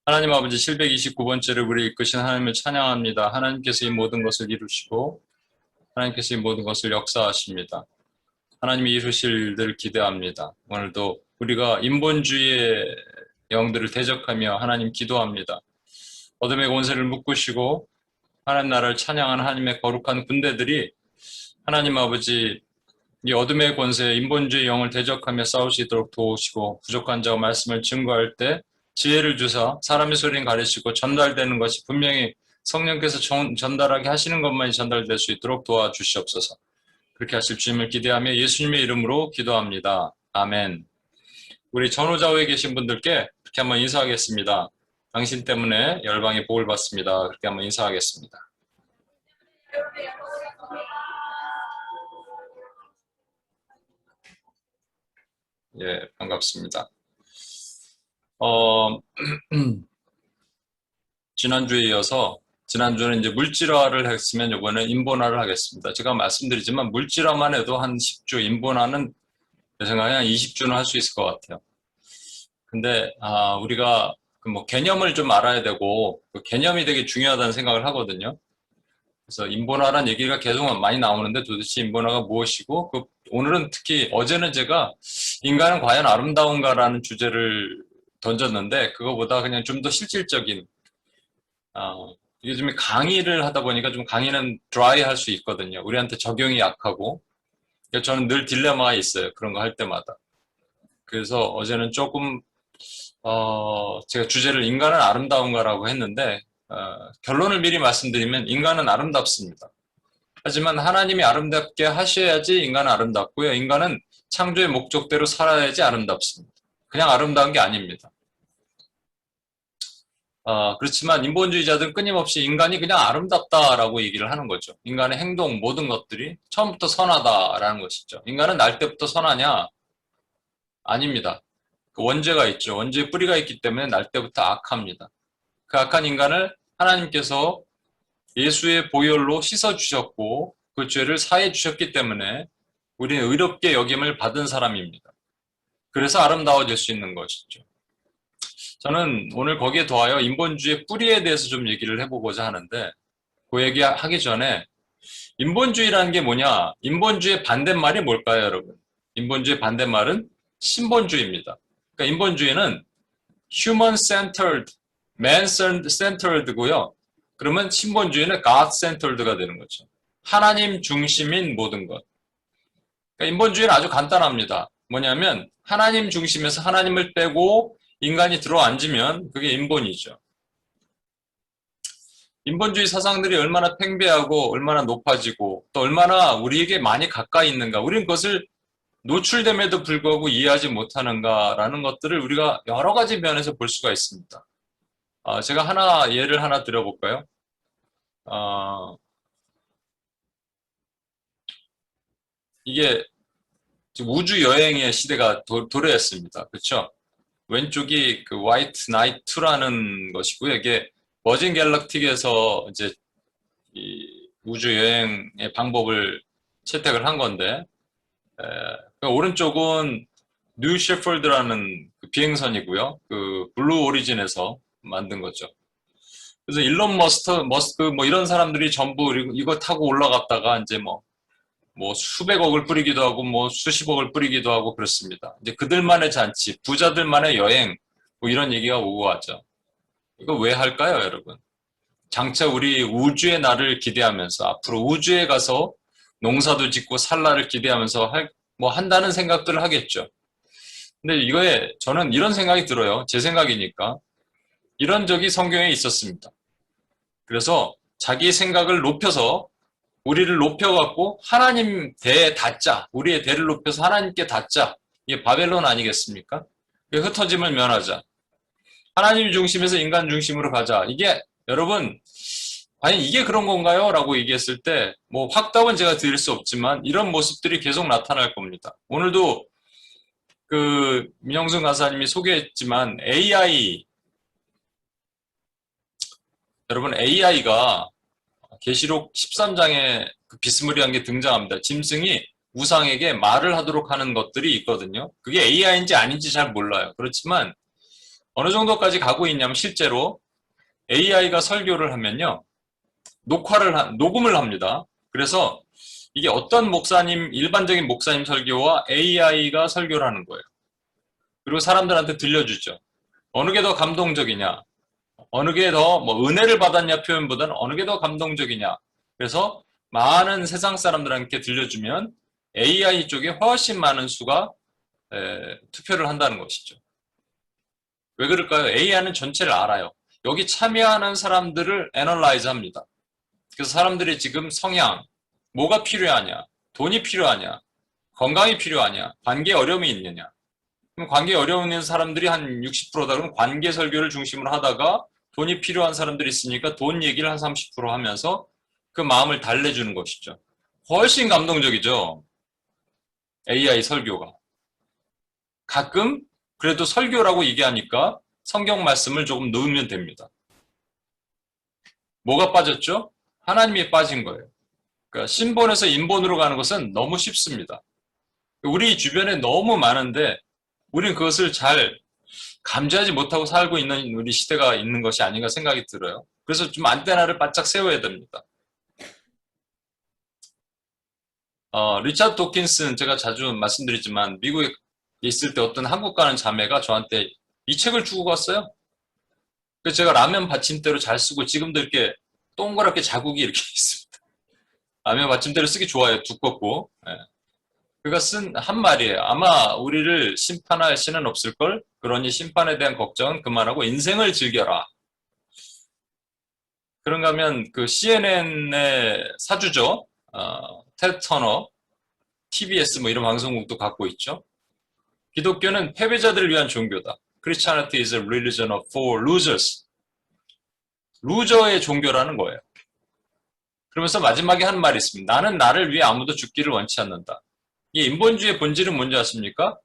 하나님 아버지 729번째를 우리 이끄신 하나님을 찬양합니다. 하나님께서 이 모든 것을 이루시고 하나님께서 이 모든 것을 역사하십니다. 하나님이 이루실 일들을 기대합니다. 오늘도 우리가 인본주의의 영들을 대적하며 하나님 기도합니다. 어둠의 권세를 묶으시고 하나님 나라를 찬양하는 하나님의 거룩한 군대들이 하나님 아버지 이 어둠의 권세, 인본주의 영을 대적하며 싸울 수 있도록 도우시고 부족한 자가 말씀을 증거할 때 지혜를 주사 사람의 소리는 가르치고 전달되는 것이 분명히 성령께서 전달하게 하시는 것만이 전달될 수 있도록 도와주시옵소서. 그렇게 하실 주님을 기대하며 예수님의 이름으로 기도합니다. 아멘. 우리 전후좌우에 계신 분들께 그렇게 한번 인사하겠습니다. 당신 때문에 열방의 복을 받습니다. 그렇게 한번 인사하겠습니다. 예, 반갑습니다. 지난주에 이어서 지난주는 이제 물질화를 했으면 이번에 인본화를 하겠습니다. 제가 말씀드리지만 물질화만 해도 한 10주, 인본화는 제 생각에 한 20주는 할 수 있을 것 같아요. 근데 우리가 뭐 개념을 좀 알아야 되고 그 개념이 되게 중요하다는 생각을 하거든요. 그래서 인본화란 얘기가 계속 많이 나오는데 도대체 인본화가 무엇이고 오늘은 특히 어제는 제가 인간은 과연 아름다운가라는 주제를 던졌는데 그거보다 그냥 좀 더 실질적인 이게 좀 강의를 하다 보니까 좀 강의는 드라이 할 수 있거든요. 우리한테 적용이 약하고 저는 늘 딜레마가 있어요. 그런 거 할 때마다. 그래서 어제는 조금 제가 주제를 인간은 아름다운가라고 했는데 결론을 미리 말씀드리면 인간은 아름답습니다. 하지만 하나님이 아름답게 하셔야지 인간은 아름답고요. 인간은 창조의 목적대로 살아야지 아름답습니다. 그냥 아름다운 게 아닙니다. 그렇지만 인본주의자들은 끊임없이 인간이 그냥 아름답다라고 얘기를 하는 거죠. 인간의 행동 모든 것들이 처음부터 선하다라는 것이죠. 인간은 날 때부터 선하냐? 아닙니다. 그 원죄가 있죠. 원죄의 뿌리가 있기 때문에 날 때부터 악합니다. 그 악한 인간을 하나님께서 예수의 보혈로 씻어주셨고 그 죄를 사해 주셨기 때문에 우리는 의롭게 여김을 받은 사람입니다. 그래서 아름다워질 수 있는 것이죠. 저는 오늘 거기에 더하여 인본주의의 뿌리에 대해서 좀 얘기를 해보고자 하는데 그 얘기하기 전에 인본주의라는 게 뭐냐? 인본주의의 반대말이 뭘까요, 여러분? 인본주의의 반대말은 신본주의입니다. 그러니까 인본주의는 human-centered, man-centered고요. 그러면 신본주의는 God-centered가 되는 거죠. 하나님 중심인 모든 것. 그러니까 인본주의는 아주 간단합니다. 뭐냐면 하나님 중심에서 하나님을 빼고 인간이 들어앉으면 그게 인본이죠. 인본주의 사상들이 얼마나 팽배하고 얼마나 높아지고 또 얼마나 우리에게 많이 가까이 있는가. 우리는 그것을 노출됨에도 불구하고 이해하지 못하는가라는 것들을 우리가 여러 가지 면에서 볼 수가 있습니다. 제가 예를 하나 드려볼까요? 이게 지금 우주 여행의 시대가 도래했습니다. 그렇죠? 왼쪽이 그 화이트 나이트 2라는 것이고요. 이게 머진 갤럭틱에서 이제 이 우주 여행의 방법을 채택을 한 건데 오른쪽은 뉴 셰펄드라는 그 비행선이고요. 그 블루 오리진에서 만든 거죠. 그래서 일론 머스크 뭐 이런 사람들이 전부 이거 타고 올라갔다가 이제 뭐 수백억을 뿌리기도 하고 뭐 수십억을 뿌리기도 하고 그렇습니다. 이제 그들만의 잔치, 부자들만의 여행 뭐 이런 얘기가 오고 가죠. 이거 왜 할까요, 여러분? 장차 우리 우주의 날을 기대하면서 앞으로 우주에 가서 농사도 짓고 살 날을 기대하면서 한다는 생각들을 하겠죠. 근데 이거에 저는 이런 생각이 들어요. 제 생각이니까. 이런 적이 성경에 있었습니다. 그래서 자기 생각을 높여서 우리를 높여갖고 하나님 대에 닿자. 우리의 대를 높여서 하나님께 닿자. 이게 바벨론 아니겠습니까? 흩어짐을 면하자. 하나님 중심에서 인간 중심으로 가자. 이게 여러분 과연 이게 그런 건가요? 라고 얘기했을 때 뭐 확답은 제가 드릴 수 없지만 이런 모습들이 계속 나타날 겁니다. 오늘도 그 민영순 가사님이 소개했지만 여러분 AI가 계시록 13장에 그 비스무리한 게 등장합니다. 짐승이 우상에게 말을 하도록 하는 것들이 있거든요. 그게 AI인지 아닌지 잘 몰라요. 그렇지만 어느 정도까지 가고 있냐면 실제로 AI가 설교를 하면요. 녹음을 합니다. 그래서 이게 어떤 목사님, 일반적인 목사님 설교와 AI가 설교를 하는 거예요. 그리고 사람들한테 들려주죠. 어느 게 더 감동적이냐, 어느 게 더 뭐 은혜를 받았냐 표현보다는 어느 게 더 감동적이냐. 그래서 많은 세상 사람들한테 들려주면 AI 쪽에 훨씬 많은 수가 투표를 한다는 것이죠. 왜 그럴까요? AI는 전체를 알아요. 여기 참여하는 사람들을 애널라이즈 합니다. 그래서 사람들이 지금 성향, 뭐가 필요하냐, 돈이 필요하냐, 건강이 필요하냐, 관계 어려움이 있느냐. 그럼 관계 어려움 있는 사람들이 한 60%다 그러면 관계 설교를 중심으로 하다가 돈이 필요한 사람들이 있으니까 돈 얘기를 한 30% 하면서 그 마음을 달래주는 것이죠. 훨씬 감동적이죠. AI 설교가. 가끔 그래도 설교라고 얘기하니까 성경 말씀을 조금 넣으면 됩니다. 뭐가 빠졌죠? 하나님이 빠진 거예요. 그러니까 신본에서 인본으로 가는 것은 너무 쉽습니다. 우리 주변에 너무 많은데 우리는 그것을 잘 감지하지 못하고 살고 있는 우리 시대가 있는 것이 아닌가 생각이 들어요. 그래서 좀 안테나를 바짝 세워야 됩니다. 리차드 도킨스는 제가 자주 말씀드리지만 미국에 있을 때 어떤 한국 가는 자매가 저한테 이 책을 주고 갔어요. 그래서 제가 라면 받침대로 잘 쓰고 지금도 이렇게 동그랗게 자국이 이렇게 있습니다. 라면 받침대로 쓰기 좋아요. 두껍고. 예. 그가 쓴 한 말이에요. 아마 우리를 심판할 신은 없을걸? 그러니 심판에 대한 걱정은 그만하고 인생을 즐겨라. 그런가 하면 그 CNN의 사주죠. 테드 터너, TBS 뭐 이런 방송국도 갖고 있죠. 기독교는 패배자들을 위한 종교다. Christianity is a religion for losers. 루저의 종교라는 거예요. 그러면서 마지막에 한 말이 있습니다. 나는 나를 위해 아무도 죽기를 원치 않는다. 이 인본주의의 본질은 뭔지 아십니까?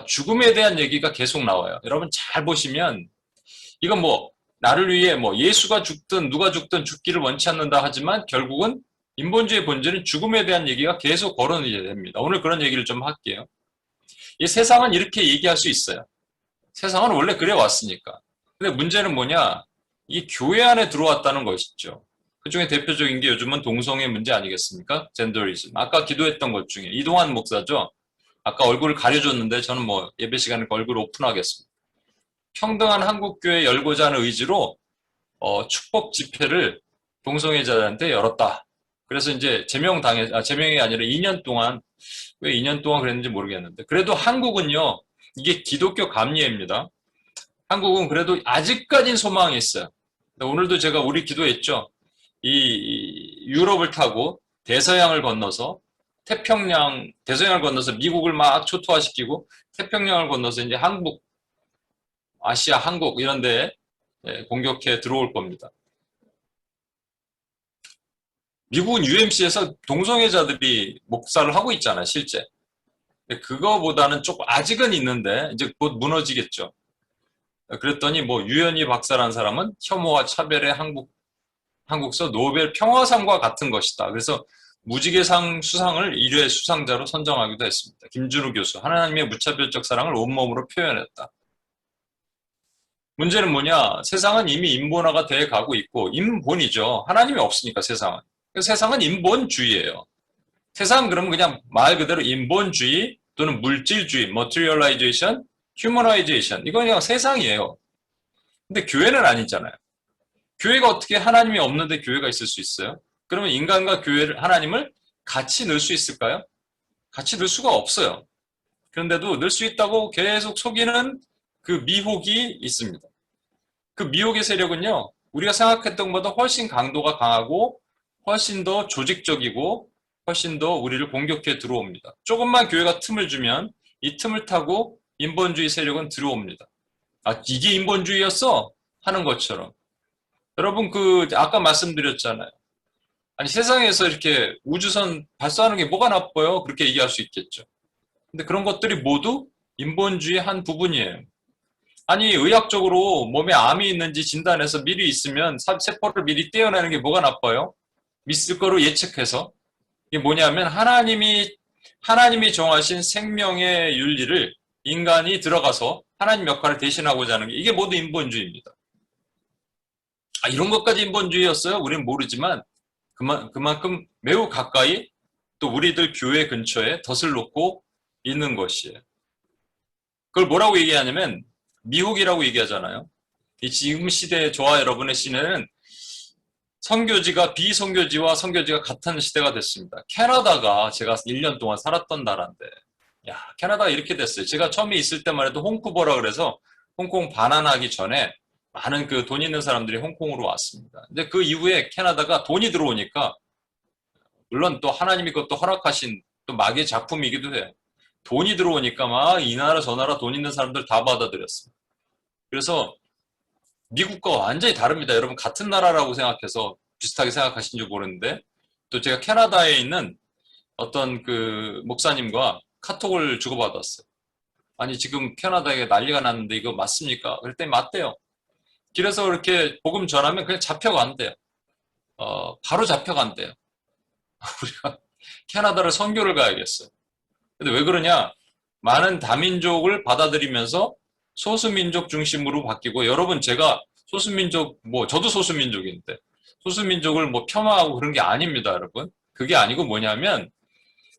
죽음에 대한 얘기가 계속 나와요. 여러분 잘 보시면 이건 뭐 나를 위해 뭐 예수가 죽든 누가 죽든 죽기를 원치 않는다 하지만 결국은 인본주의의 본질은 죽음에 대한 얘기가 계속 거론이 됩니다. 오늘 그런 얘기를 좀 할게요. 이 세상은 이렇게 얘기할 수 있어요. 세상은 원래 그래 왔으니까. 근데 문제는 뭐냐? 이 교회 안에 들어왔다는 것이죠. 그 중에 대표적인 게 요즘은 동성애 문제 아니겠습니까? 젠더리즘. 아까 기도했던 것 중에 이동환 목사죠. 아까 얼굴을 가려줬는데 저는 뭐 예배 시간에 얼굴 오픈하겠습니다. 평등한 한국교회 열고자 하는 의지로 축복 집회를 동성애자들한테 열었다. 그래서 이제 제명이 아니라 2년 동안, 왜 2년 동안 그랬는지 모르겠는데. 그래도 한국은요, 이게 기독교 감리회입니다. 한국은 그래도 아직까진 소망이 있어요. 오늘도 제가 우리 기도했죠. 이 유럽을 타고 대서양을 건너서 대서양을 건너서 미국을 막 초토화시키고 태평양을 건너서 이제 한국, 아시아, 한국 이런 데 공격해 들어올 겁니다. 미국은 UMC에서 동성애자들이 목사를 하고 있잖아요, 실제. 그거보다는 조금 아직은 있는데 이제 곧 무너지겠죠. 그랬더니 뭐 유현희 박사라는 사람은 혐오와 차별의 한국서 노벨 평화상과 같은 것이다. 그래서 무지개상 수상을 1회 수상자로 선정하기도 했습니다. 김준우 교수, 하나님의 무차별적 사랑을 온몸으로 표현했다. 문제는 뭐냐? 세상은 이미 인본화가 돼 가고 있고 인본이죠. 하나님이 없으니까 세상은. 세상은 인본주의예요. 세상은 그러면 그냥 말 그대로 인본주의 또는 물질주의, materialization, humanization 이건 그냥 세상이에요. 근데 교회는 아니잖아요. 교회가 어떻게 하나님이 없는데 교회가 있을 수 있어요? 그러면 인간과 하나님을 같이 넣을 수 있을까요? 같이 넣을 수가 없어요. 그런데도 넣을 수 있다고 계속 속이는 그 미혹이 있습니다. 그 미혹의 세력은요, 우리가 생각했던 것보다 훨씬 강도가 강하고 훨씬 더 조직적이고 훨씬 더 우리를 공격해 들어옵니다. 조금만 교회가 틈을 주면 이 틈을 타고 인본주의 세력은 들어옵니다. 이게 인본주의였어? 하는 것처럼. 여러분 아까 말씀드렸잖아요. 아니 세상에서 이렇게 우주선 발사하는 게 뭐가 나빠요? 그렇게 얘기할 수 있겠죠. 근데 그런 것들이 모두 인본주의의 한 부분이에요. 아니 의학적으로 몸에 암이 있는지 진단해서 미리 있으면 세포를 미리 떼어내는 게 뭐가 나빠요? 있을 거로 예측해서. 이게 뭐냐면 하나님이 정하신 생명의 윤리를 인간이 들어가서 하나님 역할을 대신하고자 하는 게 이게 모두 인본주의입니다. 이런 것까지 인본주의였어요? 우리는 모르지만 그만큼 매우 가까이 또 우리들 교회 근처에 덫을 놓고 있는 것이에요. 그걸 뭐라고 얘기하냐면 미혹이라고 얘기하잖아요. 이 지금 시대의 저와 여러분의 시대는 선교지가 비선교지와 선교지가 같은 시대가 됐습니다. 캐나다가 제가 1년 동안 살았던 나라인데 캐나다가 이렇게 됐어요. 제가 처음에 있을 때만 해도 홍쿠버라 그래서 홍콩 반환하기 전에 많은 그 돈 있는 사람들이 홍콩으로 왔습니다. 근데 그 이후에 캐나다가 돈이 들어오니까 물론 또 하나님이 그것도 허락하신 또 마귀의 작품이기도 해요. 돈이 들어오니까 막 이 나라 저 나라 돈 있는 사람들 다 받아들였습니다. 그래서 미국과 완전히 다릅니다. 여러분 같은 나라라고 생각해서 비슷하게 생각하신지 모르는데 또 제가 캐나다에 있는 어떤 그 목사님과 카톡을 주고받았어요. 아니 지금 캐나다에 난리가 났는데 이거 맞습니까? 그랬더니 맞대요. 길에서 그렇게 복음 전하면 그냥 잡혀간대요. 바로 잡혀간대요. 우리가 캐나다를 선교를 가야겠어요. 근데 왜 그러냐? 많은 다민족을 받아들이면서 소수민족 중심으로 바뀌고 여러분 제가 소수민족 저도 소수민족인데 소수민족을 폄하하고 그런 게 아닙니다, 여러분. 그게 아니고 뭐냐면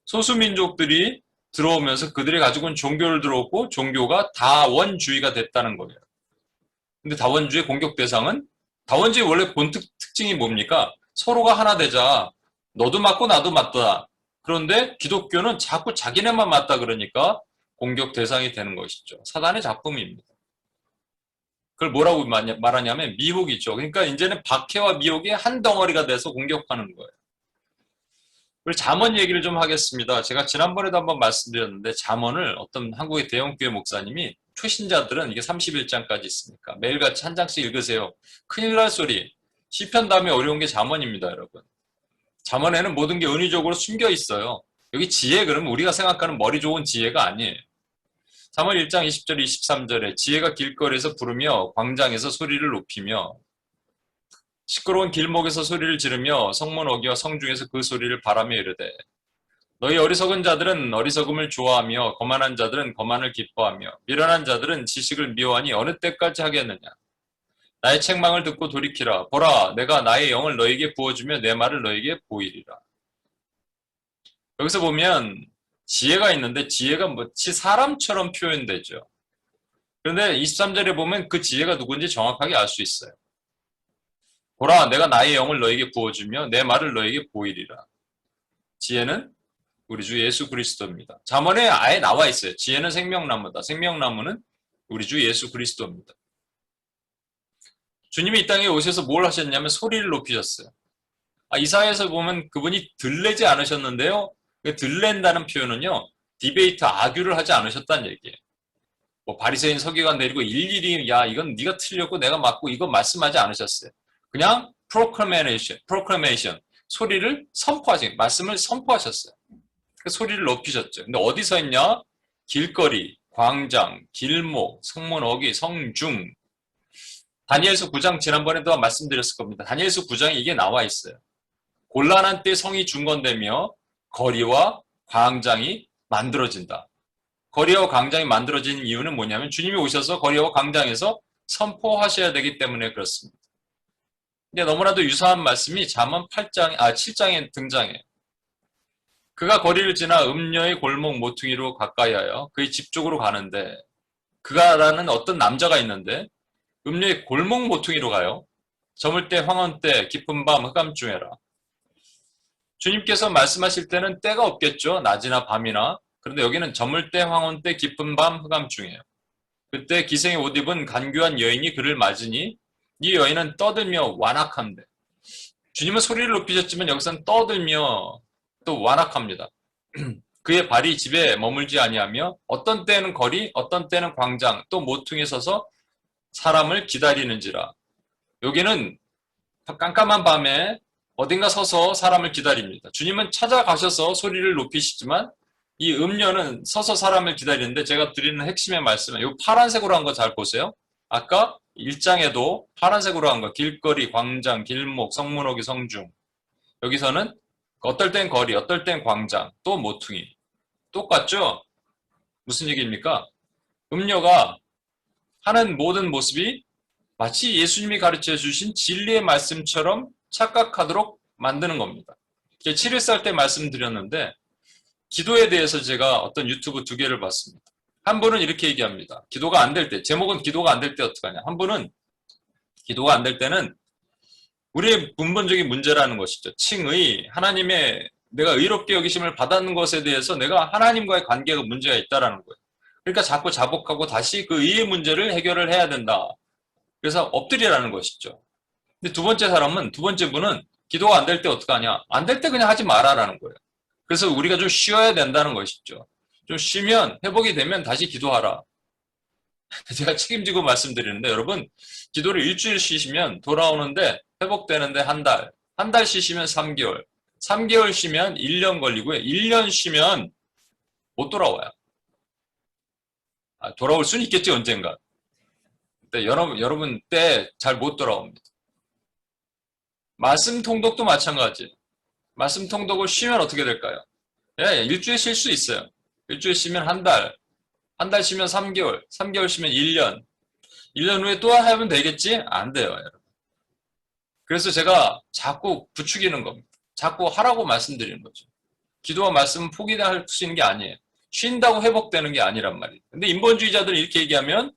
소수민족들이 들어오면서 그들이 가지고 있는 종교를 들어오고 종교가 다원주의가 됐다는 거예요. 근데 다원주의 공격 대상은 다원주의 원래 특징이 뭡니까? 서로가 하나 되자. 너도 맞고 나도 맞다. 그런데 기독교는 자꾸 자기네만 맞다 그러니까 공격 대상이 되는 것이죠. 사단의 작품입니다. 그걸 뭐라고 말하냐면 미혹이죠. 그러니까 이제는 박해와 미혹이 한 덩어리가 돼서 공격하는 거예요. 그리고 잠언 얘기를 좀 하겠습니다. 제가 지난번에도 한번 말씀드렸는데 잠언을 어떤 한국의 대형교회 목사님이 초신자들은 이게 31장까지 있으니까 매일같이 한 장씩 읽으세요. 큰일 날 소리. 시편 다음에 어려운 게 잠언입니다, 여러분. 잠언에는 모든 게 은유적으로 숨겨 있어요. 여기 지혜 그러면 우리가 생각하는 머리 좋은 지혜가 아니에요. 잠언 1장 20절 23절에 지혜가 길거리에서 부르며 광장에서 소리를 높이며 시끄러운 길목에서 소리를 지르며 성문 어귀와 성중에서 그 소리를 바라며 이르되 너희 어리석은 자들은 어리석음을 좋아하며 거만한 자들은 거만을 기뻐하며 미련한 자들은 지식을 미워하니 어느 때까지 하겠느냐. 나의 책망을 듣고 돌이키라. 보라, 내가 나의 영을 너에게 부어주며 내 말을 너에게 보이리라. 여기서 보면 지혜가 있는데 지혜가 마치 사람처럼 표현되죠. 그런데 23절에 보면 그 지혜가 누군지 정확하게 알 수 있어요. 보라, 내가 나의 영을 너에게 부어주며 내 말을 너에게 보이리라. 지혜는 우리 주 예수 그리스도입니다. 잠언에 아예 나와 있어요. 지혜는 생명나무다. 생명나무는 우리 주 예수 그리스도입니다. 주님이 이 땅에 오셔서 뭘 하셨냐면 소리를 높이셨어요. 이사야에서 보면 그분이 들레지 않으셨는데요. 들랜다는 표현은요. 디베이트, 아규를 하지 않으셨다는 얘기예요. 바리새인 서기관 내리고 일일이 야 이건 네가 틀렸고 내가 맞고 이거 말씀하지 않으셨어요. 그냥 proclamation, 소리를 선포하신 말씀을 선포하셨어요. 그 소리를 높이셨죠. 근데 어디서 했냐? 길거리, 광장, 길목, 성문 어귀, 성중. 다니엘서 9장 지난번에도 말씀드렸을 겁니다. 다니엘서 9장에 이게 나와 있어요. 곤란한 때 성이 중건되며 거리와 광장이 만들어진다. 거리와 광장이 만들어진 이유는 뭐냐면 주님이 오셔서 거리와 광장에서 선포하셔야 되기 때문에 그렇습니다. 근데 너무나도 유사한 말씀이 잠언 7장에 등장해요. 그가 거리를 지나 음녀의 골목 모퉁이로 가까이 하여 그의 집 쪽으로 가는데 그가라는 어떤 남자가 있는데 음녀의 골목 모퉁이로 가요. 저물 때 황혼 때 깊은 밤 흑암중에라. 주님께서 말씀하실 때는 때가 없겠죠. 낮이나 밤이나. 그런데 여기는 저물 때 황혼 때 깊은 밤 흑암중이에요. 그때 기생의 옷 입은 간교한 여인이 그를 맞으니 이 여인은 떠들며 완악한데 주님은 소리를 높이셨지만 여기서는 떠들며 또 완악합니다. 그의 발이 집에 머물지 아니하며 어떤 때는 거리, 어떤 때는 광장, 또 모퉁이에 서서 사람을 기다리는지라. 여기는 깜깜한 밤에 어딘가 서서 사람을 기다립니다. 주님은 찾아가셔서 소리를 높이시지만 이 음녀는 서서 사람을 기다리는데 제가 드리는 핵심의 말씀은 이 파란색으로 한 거 잘 보세요. 아까 1장에도 파란색으로 한 거 길거리, 광장, 길목, 성문어기, 성중. 여기서는 어떨 땐 거리, 어떨 땐 광장, 또 모퉁이. 똑같죠? 무슨 얘기입니까? 음녀가 하는 모든 모습이 마치 예수님이 가르쳐 주신 진리의 말씀처럼 착각하도록 만드는 겁니다. 7일 때 말씀드렸는데 기도에 대해서 제가 어떤 유튜브 2개를 봤습니다. 한 분은 이렇게 얘기합니다. 기도가 안 될 때, 제목은 기도가 안 될 때 어떡하냐. 한 분은 기도가 안 될 때는 우리의 근본적인 문제라는 것이죠. 칭의, 하나님의 내가 의롭게 여기심을 받았는 것에 대해서 내가 하나님과의 관계가 문제가 있다라는 거예요. 그러니까 자꾸 자복하고 다시 그 의의 문제를 해결을 해야 된다. 그래서 엎드리라는 것이죠. 근데 두 번째 분은 기도가 안 될 때 어떡하냐. 안 될 때 그냥 하지 마라라는 거예요. 그래서 우리가 좀 쉬어야 된다는 것이죠. 좀 쉬면 회복이 되면 다시 기도하라. 제가 책임지고 말씀드리는데 여러분 기도를 일주일 쉬시면 돌아오는데 회복되는데 한 달, 한 달 쉬시면 3개월, 3개월 쉬면 1년 걸리고요. 1년 쉬면 못 돌아와요. 돌아올 수는 있겠지 언젠가. 근데 여러분 때 잘 못 돌아옵니다. 말씀 통독도 마찬가지. 말씀 통독을 쉬면 어떻게 될까요? 예, 일주일 쉴 수 있어요. 일주일 쉬면 한 달, 한 달 쉬면 3개월, 3개월 쉬면 1년, 1년 후에 또 하면 되겠지? 안 돼요, 여러분. 그래서 제가 자꾸 부추기는 겁니다. 자꾸 하라고 말씀드리는 거죠. 기도와 말씀은 포기할 수 있는 게 아니에요. 쉰다고 회복되는 게 아니란 말이에요. 근데 인본주의자들은 이렇게 얘기하면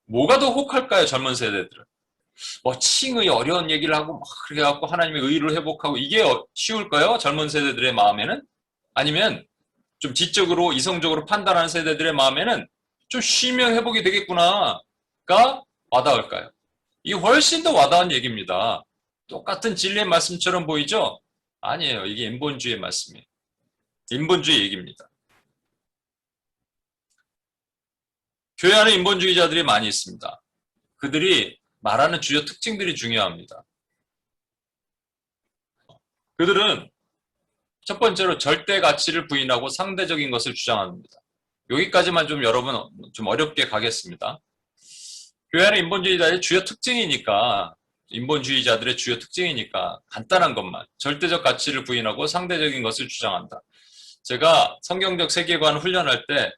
뭐가 더 혹할까요, 젊은 세대들은? 뭐 칭의 어려운 얘기를 하고 막 그렇게 갖고 하나님의 의를 회복하고 이게 쉬울까요? 젊은 세대들의 마음에는? 아니면 좀 지적으로 이성적으로 판단하는 세대들의 마음에는 좀 쉬면 회복이 되겠구나가 와닿을까요? 이게 훨씬 더 와닿은 얘기입니다. 똑같은 진리의 말씀처럼 보이죠? 아니에요. 이게 인본주의의 말씀이에요. 인본주의 얘기입니다. 교회 안에 인본주의자들이 많이 있습니다. 그들이 말하는 주요 특징들이 중요합니다. 그들은 첫 번째로 절대 가치를 부인하고 상대적인 것을 주장합니다. 여기까지만 좀 여러분 좀 어렵게 가겠습니다. 교회 안에 인본주의자의 주요 특징이니까 인본주의자들의 주요 특징이니까 간단한 것만 절대적 가치를 부인하고 상대적인 것을 주장한다. 제가 성경적 세계관 훈련할 때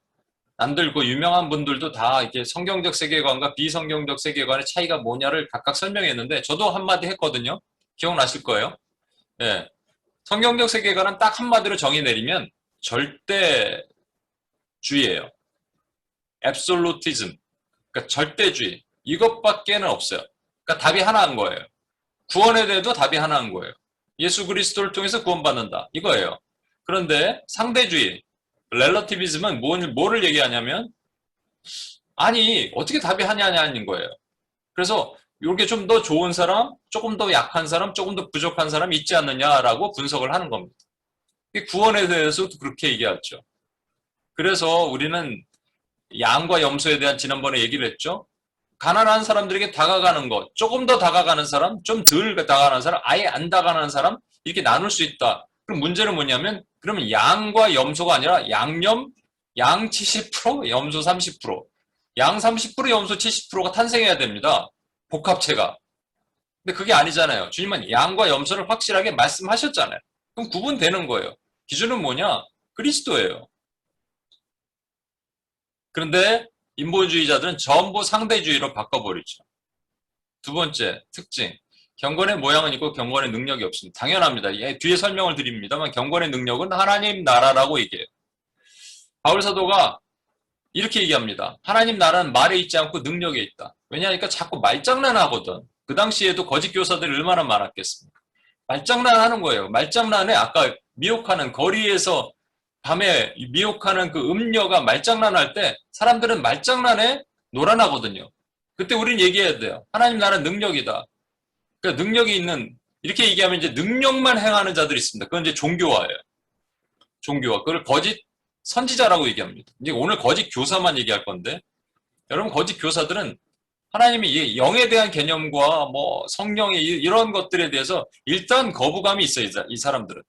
남들고 유명한 분들도 다 이렇게 성경적 세계관과 비성경적 세계관의 차이가 뭐냐를 각각 설명했는데 저도 한마디 했거든요. 기억나실 거예요. 예. 성경적 세계관은 딱 한마디로 정의 내리면 절대주의예요. absolutism. 그러니까 절대주의. 이것밖에는 없어요. 그러니까 답이 하나인 거예요. 구원에 대해도 답이 하나인 거예요. 예수 그리스도를 통해서 구원받는다. 이거예요. 그런데 상대주의, 렐러티비즘은 뭐를 얘기하냐면 아니 어떻게 답이 하냐는 거예요. 그래서 이렇게 좀 더 좋은 사람, 조금 더 약한 사람, 조금 더 부족한 사람이 있지 않느냐라고 분석을 하는 겁니다. 구원에 대해서도 그렇게 얘기하죠. 그래서 우리는 양과 염소에 대한 지난번에 얘기를 했죠. 가난한 사람들에게 다가가는 것, 조금 더 다가가는 사람, 좀 덜 다가가는 사람, 아예 안 다가가는 사람 이렇게 나눌 수 있다. 그럼 문제는 뭐냐면 그러면 양과 염소가 아니라 양 70%, 염소 30%, 양 30%, 염소 70%가 탄생해야 됩니다. 복합체가. 근데 그게 아니잖아요. 주님은 양과 염소를 확실하게 말씀하셨잖아요. 그럼 구분되는 거예요. 기준은 뭐냐? 그리스도예요. 그런데 인본주의자들은 전부 상대주의로 바꿔버리죠. 두 번째 특징. 경건의 모양은 있고 경건의 능력이 없습니다. 당연합니다. 뒤에 설명을 드립니다만 경건의 능력은 하나님 나라라고 얘기해요. 바울 사도가 이렇게 얘기합니다. 하나님 나라는 말에 있지 않고 능력에 있다. 왜냐하니까 자꾸 말장난하거든. 그 당시에도 거짓 교사들이 얼마나 많았겠습니까? 말장난하는 거예요. 말장난에 아까 미혹하는 거리에서 밤에 미혹하는 그 음녀가 말장난할 때 사람들은 말장난에 놀아나거든요. 그때 우린 얘기해야 돼요. 하나님 나라는 능력이다. 그러니까 능력이 있는 이렇게 얘기하면 이제 능력만 행하는 자들이 있습니다. 그건 이제 종교화예요. 종교화. 그걸 거짓 선지자라고 얘기합니다. 이제 오늘 거짓 교사만 얘기할 건데 여러분 거짓 교사들은 하나님이 영에 대한 개념과 뭐 성령의 이런 것들에 대해서 일단 거부감이 있어요. 이 사람들은.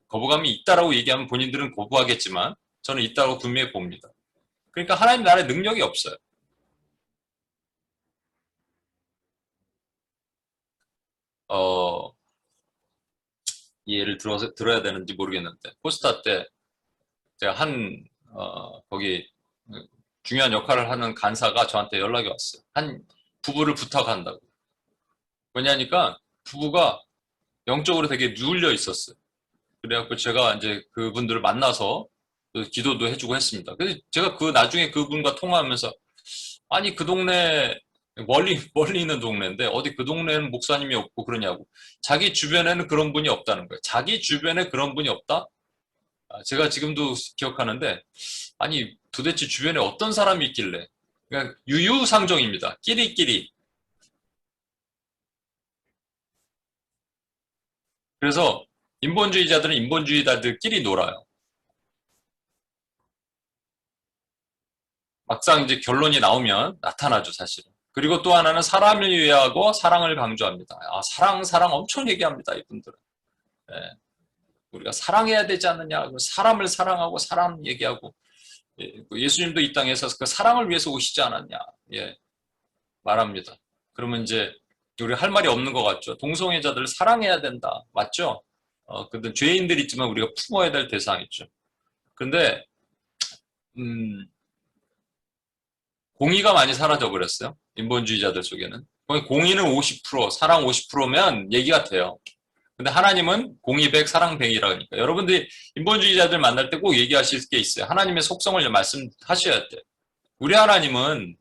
거부감이 있다라고 얘기하면 본인들은 거부하겠지만 저는 있다고 분명히 봅니다. 그러니까 하나님 나라의 능력이 없어요. 어, 이 예를 들어야 되는지 모르겠는데 포스타 때 제가 거기 중요한 역할을 하는 간사가 저한테 연락이 왔어요. 한 부부를 부탁한다고. 왜냐니까 부부가 영적으로 되게 눌려 있었어요. 그래갖고 제가 이제 그분들을 만나서 기도도 해주고 했습니다. 그래서 제가 나중에 그분과 통화하면서 아니 그 동네 멀리 있는 동네인데 어디 그 동네는 목사님이 없고 그러냐고. 자기 주변에는 그런 분이 없다는 거예요. 자기 주변에 그런 분이 없다? 제가 지금도 기억하는데 아니 도대체 주변에 어떤 사람이 있길래 그냥 유유상종입니다. 끼리끼리. 그래서 인본주의자들은 인본주의자들끼리 놀아요. 막상 이제 결론이 나오면 나타나죠, 사실은. 그리고 또 하나는 사람을 위하고 사랑을 강조합니다. 사랑 엄청 얘기합니다, 이분들은. 예, 우리가 사랑해야 되지 않느냐, 사람을 사랑하고 사람 얘기하고, 예수님도 이 땅에서 그 사랑을 위해서 오시지 않았냐, 예, 말합니다. 그러면 이제 우리 할 말이 없는 것 같죠. 동성애자들을 사랑해야 된다, 맞죠? 근데 죄인들 있지만 우리가 품어야 될 대상이죠. 근데 공의가 많이 사라져 버렸어요. 인본주의자들 속에는. 공의는 50%, 사랑 50%면 얘기가 돼요. 근데 하나님은 공의 100, 사랑 100이라니까. 여러분들이 인본주의자들 만날 때 꼭 얘기하실 게 있어요. 하나님의 속성을 말씀하셔야 돼. 우리 하나님은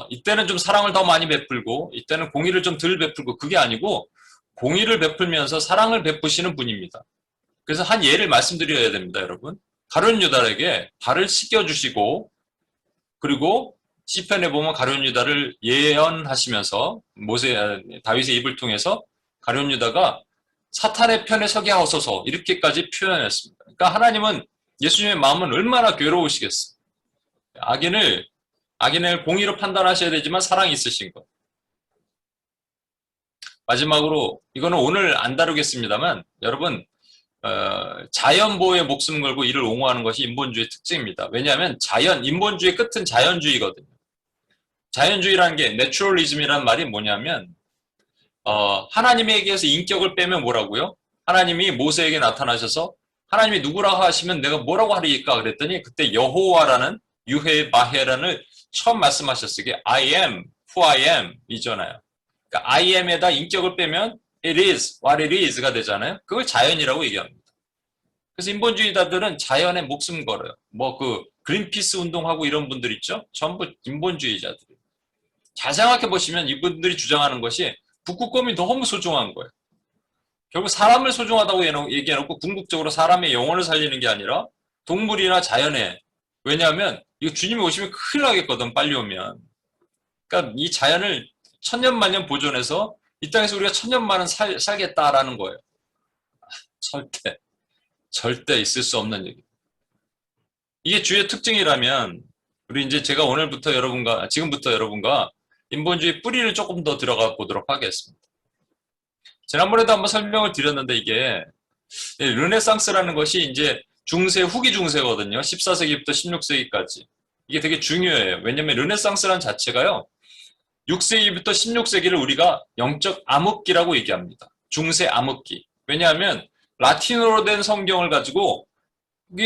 이때는 좀 사랑을 더 많이 베풀고 이때는 공의를 좀 덜 베풀고 그게 아니고 공의를 베풀면서 사랑을 베푸시는 분입니다. 그래서 한 예를 말씀드려야 됩니다, 여러분. 가룟 유다에게 발을 씻겨주시고 그리고 시편에 보면 가룟 유다를 예언하시면서 다윗의 입을 통해서 가룟 유다가 사탄의 편에 서게 하소서 이렇게까지 표현했습니다. 그러니까 하나님은 예수님의 마음은 얼마나 괴로우시겠어요. 악인을 공의로 판단하셔야 되지만 사랑이 있으신 것. 마지막으로 이거는 오늘 안 다루겠습니다만 여러분 자연보호에 목숨 걸고 이를 옹호하는 것이 인본주의의 특징입니다. 왜냐하면 인본주의의 끝은 자연주의거든요. 자연주의라는 게 내추럴리즘이라는 말이 뭐냐면 하나님에게서 인격을 빼면 뭐라고요? 하나님이 모세에게 나타나셔서 하나님이 누구라고 하시면 내가 뭐라고 하리까 그랬더니 그때 여호와라는 유해 마헤라는 처음 말씀하셨어요. 이게 I am, who I am 이잖아요. 그러니까 I am에다 인격을 빼면 it is, what it is가 되잖아요. 그걸 자연이라고 얘기합니다. 그래서 인본주의자들은 자연에 목숨 걸어요. 그린피스 운동하고 이런 분들 있죠? 전부 인본주의자들. 잘 생각해 보시면 이분들이 주장하는 것이 북극곰이 너무 소중한 거예요. 결국 사람을 소중하다고 얘기해놓고 궁극적으로 사람의 영혼을 살리는 게 아니라 동물이나 자연에. 왜냐하면 이거 주님이 오시면 큰일 나겠거든, 빨리 오면. 그러니까 이 자연을 천년만년 보존해서 이 땅에서 우리가 천년만년 살겠다라는 거예요. 절대 있을 수 없는 얘기. 이게 주의 특징이라면 우리 이제 제가 지금부터 여러분과 인본주의 뿌리를 조금 더 들어가 보도록 하겠습니다. 지난번에도 한번 설명을 드렸는데 이게 르네상스라는 것이 이제 후기 중세거든요. 14세기부터 16세기까지. 이게 되게 중요해요. 왜냐면 르네상스라는 자체가요. 6세기부터 16세기를 우리가 영적 암흑기라고 얘기합니다. 중세 암흑기. 왜냐하면 라틴어로 된 성경을 가지고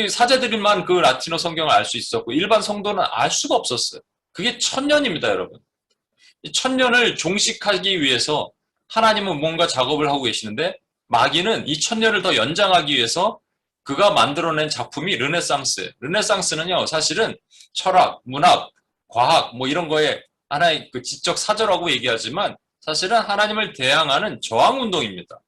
사제들만 그 라틴어 성경을 알 수 있었고 일반 성도는 알 수가 없었어요. 그게 1000년입니다, 여러분. 이 1000년을 종식하기 위해서 하나님은 뭔가 작업을 하고 계시는데 마귀는 이 1000년을 더 연장하기 위해서 그가 만들어낸 작품이 르네상스예요. 르네상스는요, 사실은 철학, 문학, 과학 이런 거에 하나의 그 지적 사조라고 얘기하지만 사실은 하나님을 대항하는 저항운동입니다.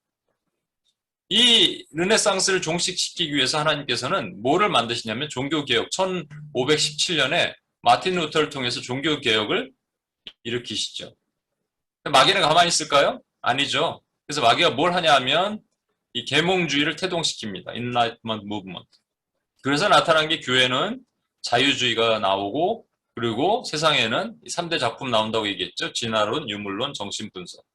이 르네상스를 종식시키기 위해서 하나님께서는 뭐를 만드시냐면 종교개혁 1517년에 마틴 루터를 통해서 종교개혁을 일으키시죠. 마귀는 가만히 있을까요? 아니죠. 그래서 마귀가 뭘 하냐 하면 이 계몽주의를 태동시킵니다. Enlightenment Movement. 그래서 나타난 게 교회는 자유주의가 나오고 그리고 세상에는 3대 작품 나온다고 얘기했죠. 진화론, 유물론, 정신분석.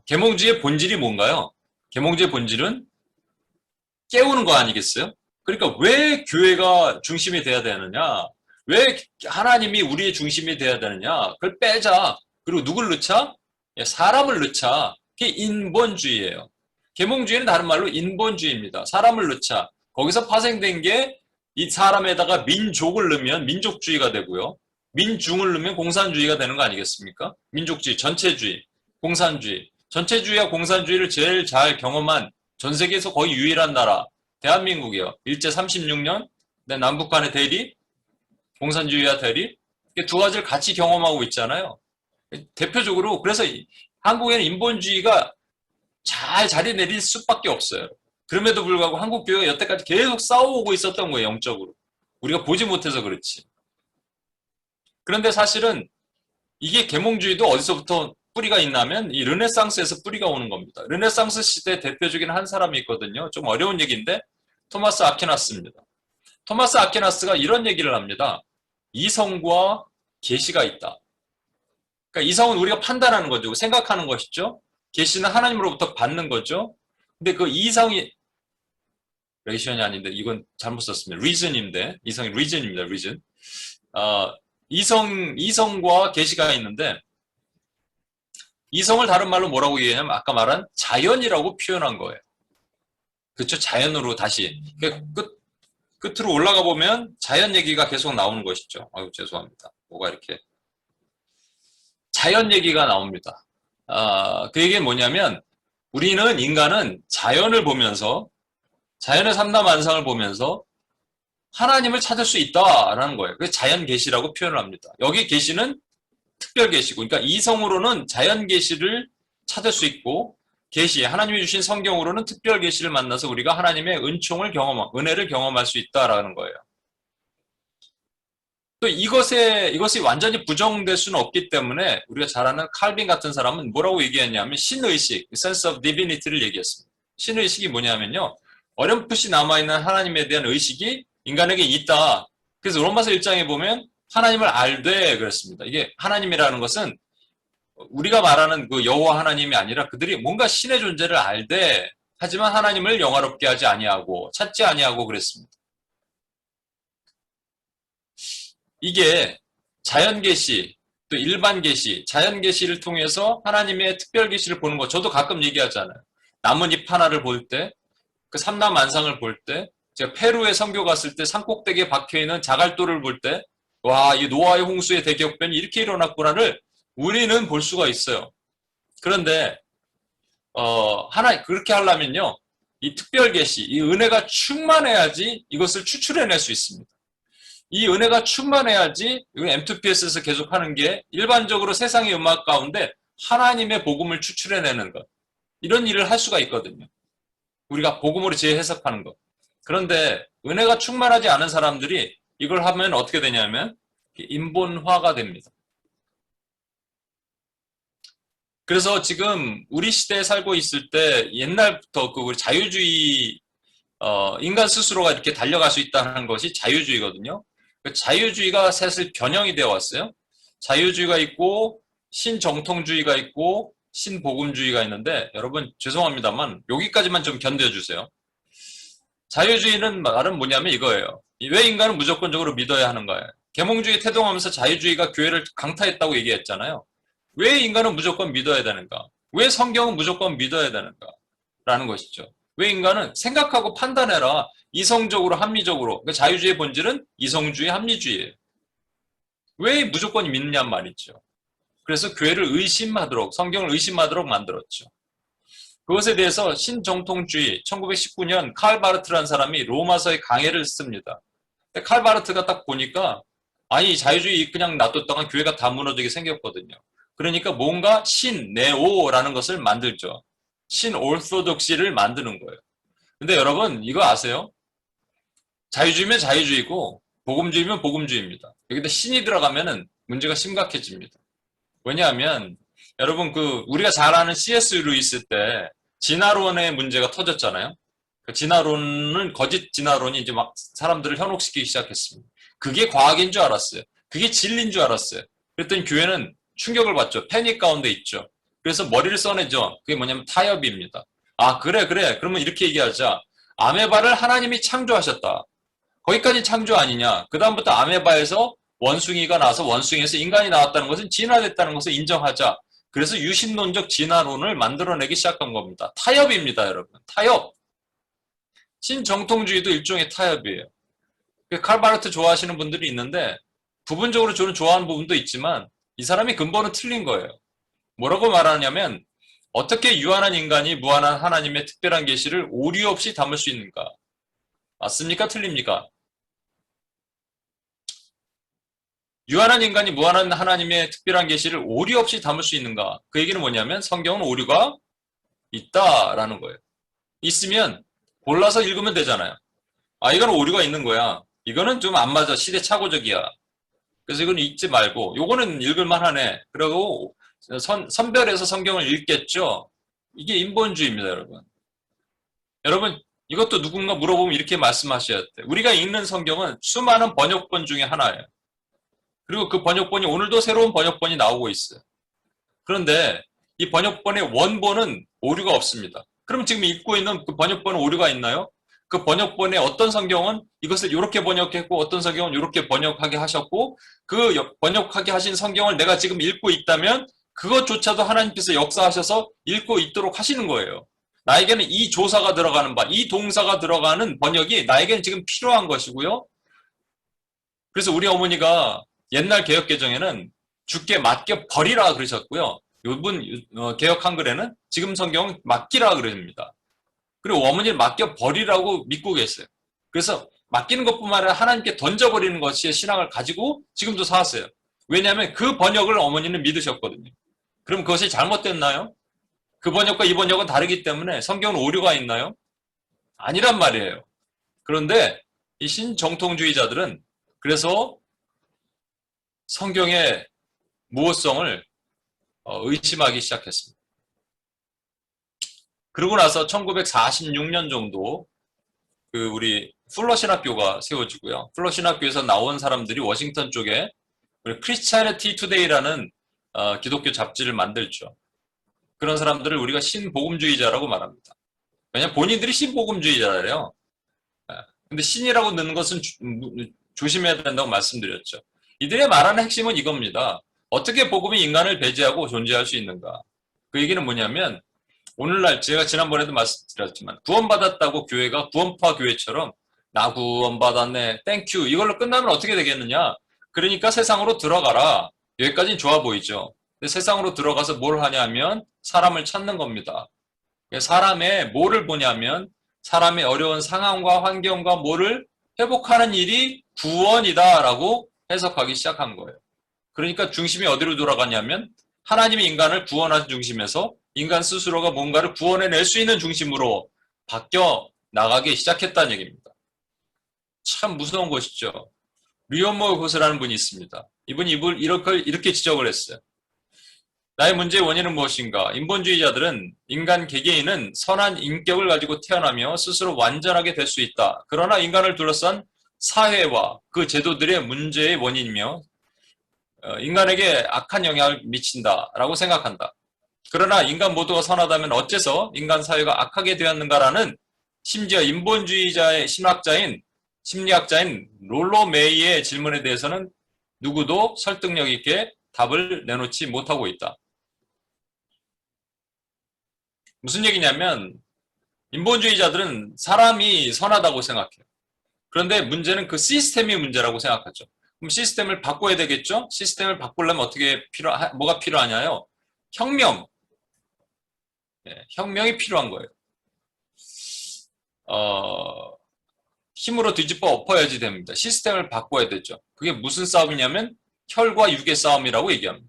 계몽주의의 본질이 뭔가요? 계몽주의의 본질은 깨우는 거 아니겠어요? 그러니까 왜 교회가 중심이 돼야 되느냐? 왜 하나님이 우리의 중심이 돼야 되느냐? 그걸 빼자. 그리고 누굴 넣자? 사람을 넣자. 그게 인본주의예요. 계몽주의는 다른 말로 인본주의입니다. 사람을 넣자. 거기서 파생된 게 이 사람에다가 민족을 넣으면 민족주의가 되고요. 민중을 넣으면 공산주의가 되는 거 아니겠습니까? 민족주의, 전체주의, 공산주의. 전체주의와 공산주의를 제일 잘 경험한 전 세계에서 거의 유일한 나라, 대한민국이요. 일제 36년, 남북 간의 대립, 공산주의와 대립, 두 가지를 같이 경험하고 있잖아요. 대표적으로, 그래서 한국에는 인본주의가 잘 자리 내릴 수밖에 없어요. 그럼에도 불구하고 한국 교회가 여태까지 계속 싸워오고 있었던 거예요, 영적으로. 우리가 보지 못해서 그렇지. 그런데 사실은 이게 계몽주의도 어디서부터 뿌리가 있냐면 이 르네상스에서 뿌리가 오는 겁니다. 르네상스 시대 대표적인 한 사람이 있거든요. 좀 어려운 얘기인데 토마스 아퀴나스입니다. 토마스 아퀴나스가 이런 얘기를 합니다. 이성과 계시가 있다. 그러니까 이성은 우리가 판단하는 거죠. 생각하는 것이죠. 계시는 하나님으로부터 받는 거죠. 근데 그 이성이 레이션이 아닌데 이건 잘못 썼습니다. reason인데 이성이 reason입니다. reason. 이성과 계시가 있는데 이성을 다른 말로 뭐라고 얘기하냐면 아까 말한 자연이라고 표현한 거예요. 그렇죠? 자연으로 다시 끝으로 올라가 보면 자연 얘기가 계속 나오는 것이죠. 아유 죄송합니다. 뭐가 이렇게 자연 얘기가 나옵니다. 그 얘기는 뭐냐면 우리는 인간은 자연을 보면서 자연의 삼라만상을 보면서 하나님을 찾을 수 있다라는 거예요. 그래서 자연 계시라고 표현을 합니다. 여기 계시는 특별 계시고, 그러니까 이성으로는 자연 계시를 찾을 수 있고, 계시 하나님이 주신 성경으로는 특별 계시를 만나서 우리가 하나님의 은혜를 경험할 수 있다라는 거예요. 또 이것이 완전히 부정될 수는 없기 때문에 우리가 잘 아는 칼빈 같은 사람은 뭐라고 얘기했냐면 신의식, sense of divinity를 얘기했습니다. 신의식이 뭐냐면요. 어렴풋이 남아있는 하나님에 대한 의식이 인간에게 있다. 그래서 로마서 1장에 보면 하나님을 알되 그랬습니다. 이게 하나님이라는 것은 우리가 말하는 그 여호와 하나님이 아니라 그들이 뭔가 신의 존재를 알되 하지만 하나님을 영화롭게 하지 아니하고 찾지 아니하고 그랬습니다. 이게 자연 계시, 또 일반 계시, 자연 계시를 통해서 하나님의 특별 계시를 보는 것. 저도 가끔 얘기하잖아요. 나뭇잎 하나를 볼 때, 그 삼라만상을 볼 때, 제가 페루에 선교 갔을 때 산꼭대기에 박혀있는 자갈돌을 볼 때, 와, 이 노아의 홍수의 대격변이 이렇게 일어났구나를 우리는 볼 수가 있어요. 그런데 그렇게 하려면요, 이 특별 계시, 이 은혜가 충만해야지 이것을 추출해낼 수 있습니다. 이 은혜가 충만해야지 M2PS에서 계속 하는 게 일반적으로 세상의 음악 가운데 하나님의 복음을 추출해내는 것, 이런 일을 할 수가 있거든요. 우리가 복음으로 재해석하는 것. 그런데 은혜가 충만하지 않은 사람들이 이걸 하면 어떻게 되냐면 인본화가 됩니다. 그래서 지금 우리 시대에 살고 있을 때 옛날부터 우리 자유주의 인간 스스로가 이렇게 달려갈 수 있다는 것이 자유주의거든요. 자유주의가 사실 변형이 되어 왔어요. 자유주의가 있고 신정통주의가 있고 신복음주의가 있는데 여러분 죄송합니다만 여기까지만 좀 견뎌주세요. 자유주의는 말은 뭐냐면 이거예요. 왜 인간은 무조건적으로 믿어야 하는가요? 계몽주의 태동하면서 자유주의가 교회를 강타했다고 얘기했잖아요. 왜 인간은 무조건 믿어야 되는가? 왜 성경은 무조건 믿어야 되는가? 라는 것이죠. 왜 인간은 생각하고 판단해라. 이성적으로 합리적으로. 그러니까 자유주의의 본질은 이성주의 합리주의예요. 왜 무조건 믿느냐는 말이죠. 그래서 교회를 의심하도록 성경을 의심하도록 만들었죠. 그것에 대해서 신정통주의 1919년 칼 바르트라는 사람이 로마서의 강해를 씁니다. 근데 칼 바르트가 딱 보니까 아니 자유주의 그냥 놔뒀다가 교회가 다 무너지게 생겼거든요. 그러니까 뭔가 신네오라는 것을 만들죠. 신올소독시를 만드는 거예요. 근데 여러분 이거 아세요? 자유주의면 자유주의고 복음주의면 복음주의입니다. 여기다 신이 들어가면은 문제가 심각해집니다. 왜냐하면 여러분 우리가 잘 아는 C.S. 루이스 때 진화론의 문제가 터졌잖아요. 그 진화론은 거짓 진화론이 이제 막 사람들을 현혹시키기 시작했습니다. 그게 과학인 줄 알았어요. 그게 진리인 줄 알았어요. 그랬더니 교회는 충격을 받죠. 패닉 가운데 있죠. 그래서 머리를 써내죠. 그게 뭐냐면 타협입니다. 아 그래 그러면 이렇게 얘기하자. 아메바를 하나님이 창조하셨다. 거기까지 창조 아니냐. 그 다음부터 아메바에서 원숭이가 나와서 원숭이에서 인간이 나왔다는 것은 진화됐다는 것을 인정하자. 그래서 유신론적 진화론을 만들어내기 시작한 겁니다. 타협입니다, 여러분. 타협. 신정통주의도 일종의 타협이에요. 칼 바르트 좋아하시는 분들이 있는데 부분적으로 저는 좋아하는 부분도 있지만 이 사람이 근본은 틀린 거예요. 뭐라고 말하냐면 어떻게 유한한 인간이 무한한 하나님의 특별한 계시를 오류 없이 담을 수 있는가? 맞습니까? 틀립니까? 유한한 인간이 무한한 하나님의 특별한 계시를 오류 없이 담을 수 있는가? 그 얘기는 뭐냐면 성경은 오류가 있다라는 거예요. 있으면 골라서 읽으면 되잖아요. 아, 이건 오류가 있는 거야. 이거는 좀 안 맞아. 시대착오적이야. 그래서 이건 읽지 말고 요거는 읽을만 하네. 그리고 선별해서 성경을 읽겠죠. 이게 인본주의입니다, 여러분. 여러분, 이것도 누군가 물어보면 이렇게 말씀하셔야 돼. 우리가 읽는 성경은 수많은 번역본 중에 하나예요. 그리고 그 번역본이 오늘도 새로운 번역본이 나오고 있어요. 그런데 이 번역본의 원본은 오류가 없습니다. 그럼 지금 읽고 있는 그 번역본은 오류가 있나요? 그 번역본의 어떤 성경은 이것을 이렇게 번역했고 어떤 성경은 이렇게 번역하게 하셨고 그 번역하게 하신 성경을 내가 지금 읽고 있다면 그것조차도 하나님께서 역사하셔서 읽고 있도록 하시는 거예요. 나에게는 이 조사가 들어가는 바, 이 동사가 들어가는 번역이 나에게는 지금 필요한 것이고요. 그래서 우리 어머니가 옛날 개혁개정에는 주께 맡겨 버리라 그러셨고요. 요번 개혁 한글에는 지금 성경은 맡기라 그럽니다. 그리고 어머니를 맡겨 버리라고 믿고 계세요. 그래서 맡기는 것뿐만 아니라 하나님께 던져버리는 것이 신앙을 가지고 지금도 살았어요. 왜냐하면 그 번역을 어머니는 믿으셨거든요. 그럼 그것이 잘못됐나요? 그 번역과 이 번역은 다르기 때문에 성경은 오류가 있나요? 아니란 말이에요. 그런데 이 신정통주의자들은 그래서 성경의 무호성을 의심하기 시작했습니다. 그러고 나서 1946년 정도 그 우리 풀러 신학교가 세워지고요. 풀러 신학교에서 나온 사람들이 워싱턴 쪽에 크리스티애니티 투데이라는 기독교 잡지를 만들죠. 그런 사람들을 우리가 신복음주의자라고 말합니다. 왜냐하면 본인들이 신복음주의자래요. 근데 신이라고 넣는 것은 조심해야 된다고 말씀드렸죠. 이들의 말하는 핵심은 이겁니다. 어떻게 복음이 인간을 배제하고 존재할 수 있는가? 그 얘기는 뭐냐면 오늘날 제가 지난번에도 말씀드렸지만 구원받았다고 교회가 구원파 교회처럼 나 구원받았네 땡큐 이걸로 끝나면 어떻게 되겠느냐? 그러니까 세상으로 들어가라. 여기까지는 좋아 보이죠. 근데 세상으로 들어가서 뭘 하냐면 사람을 찾는 겁니다. 사람의 뭐를 보냐면 사람의 어려운 상황과 환경과 뭐를 회복하는 일이 구원이다라고 해석하기 시작한 거예요. 그러니까 중심이 어디로 돌아가냐면 하나님이 인간을 구원하신 중심에서 인간 스스로가 뭔가를 구원해낼 수 있는 중심으로 바뀌어 나가기 시작했다는 얘기입니다. 참 무서운 것이죠. 리오모 고스라는 분이 있습니다. 이분이 이렇게 지적을 했어요. 나의 문제의 원인은 무엇인가? 인본주의자들은 인간 개개인은 선한 인격을 가지고 태어나며 스스로 완전하게 될 수 있다. 그러나 인간을 둘러싼 사회와 그 제도들의 문제의 원인이며 인간에게 악한 영향을 미친다라고 생각한다. 그러나 인간 모두가 선하다면 어째서 인간 사회가 악하게 되었는가라는 심지어 인본주의자의 심리학자인 롤로 메이의 질문에 대해서는 누구도 설득력 있게 답을 내놓지 못하고 있다. 무슨 얘기냐면 인본주의자들은 사람이 선하다고 생각해요. 그런데 문제는 그 시스템이 문제라고 생각하죠. 그럼 시스템을 바꿔야 되겠죠? 시스템을 바꾸려면 뭐가 필요하냐요? 혁명. 혁명이 필요한 거예요. 힘으로 뒤집어 엎어야지 됩니다. 시스템을 바꿔야 되죠. 그게 무슨 싸움이냐면 혈과 육의 싸움이라고 얘기합니다.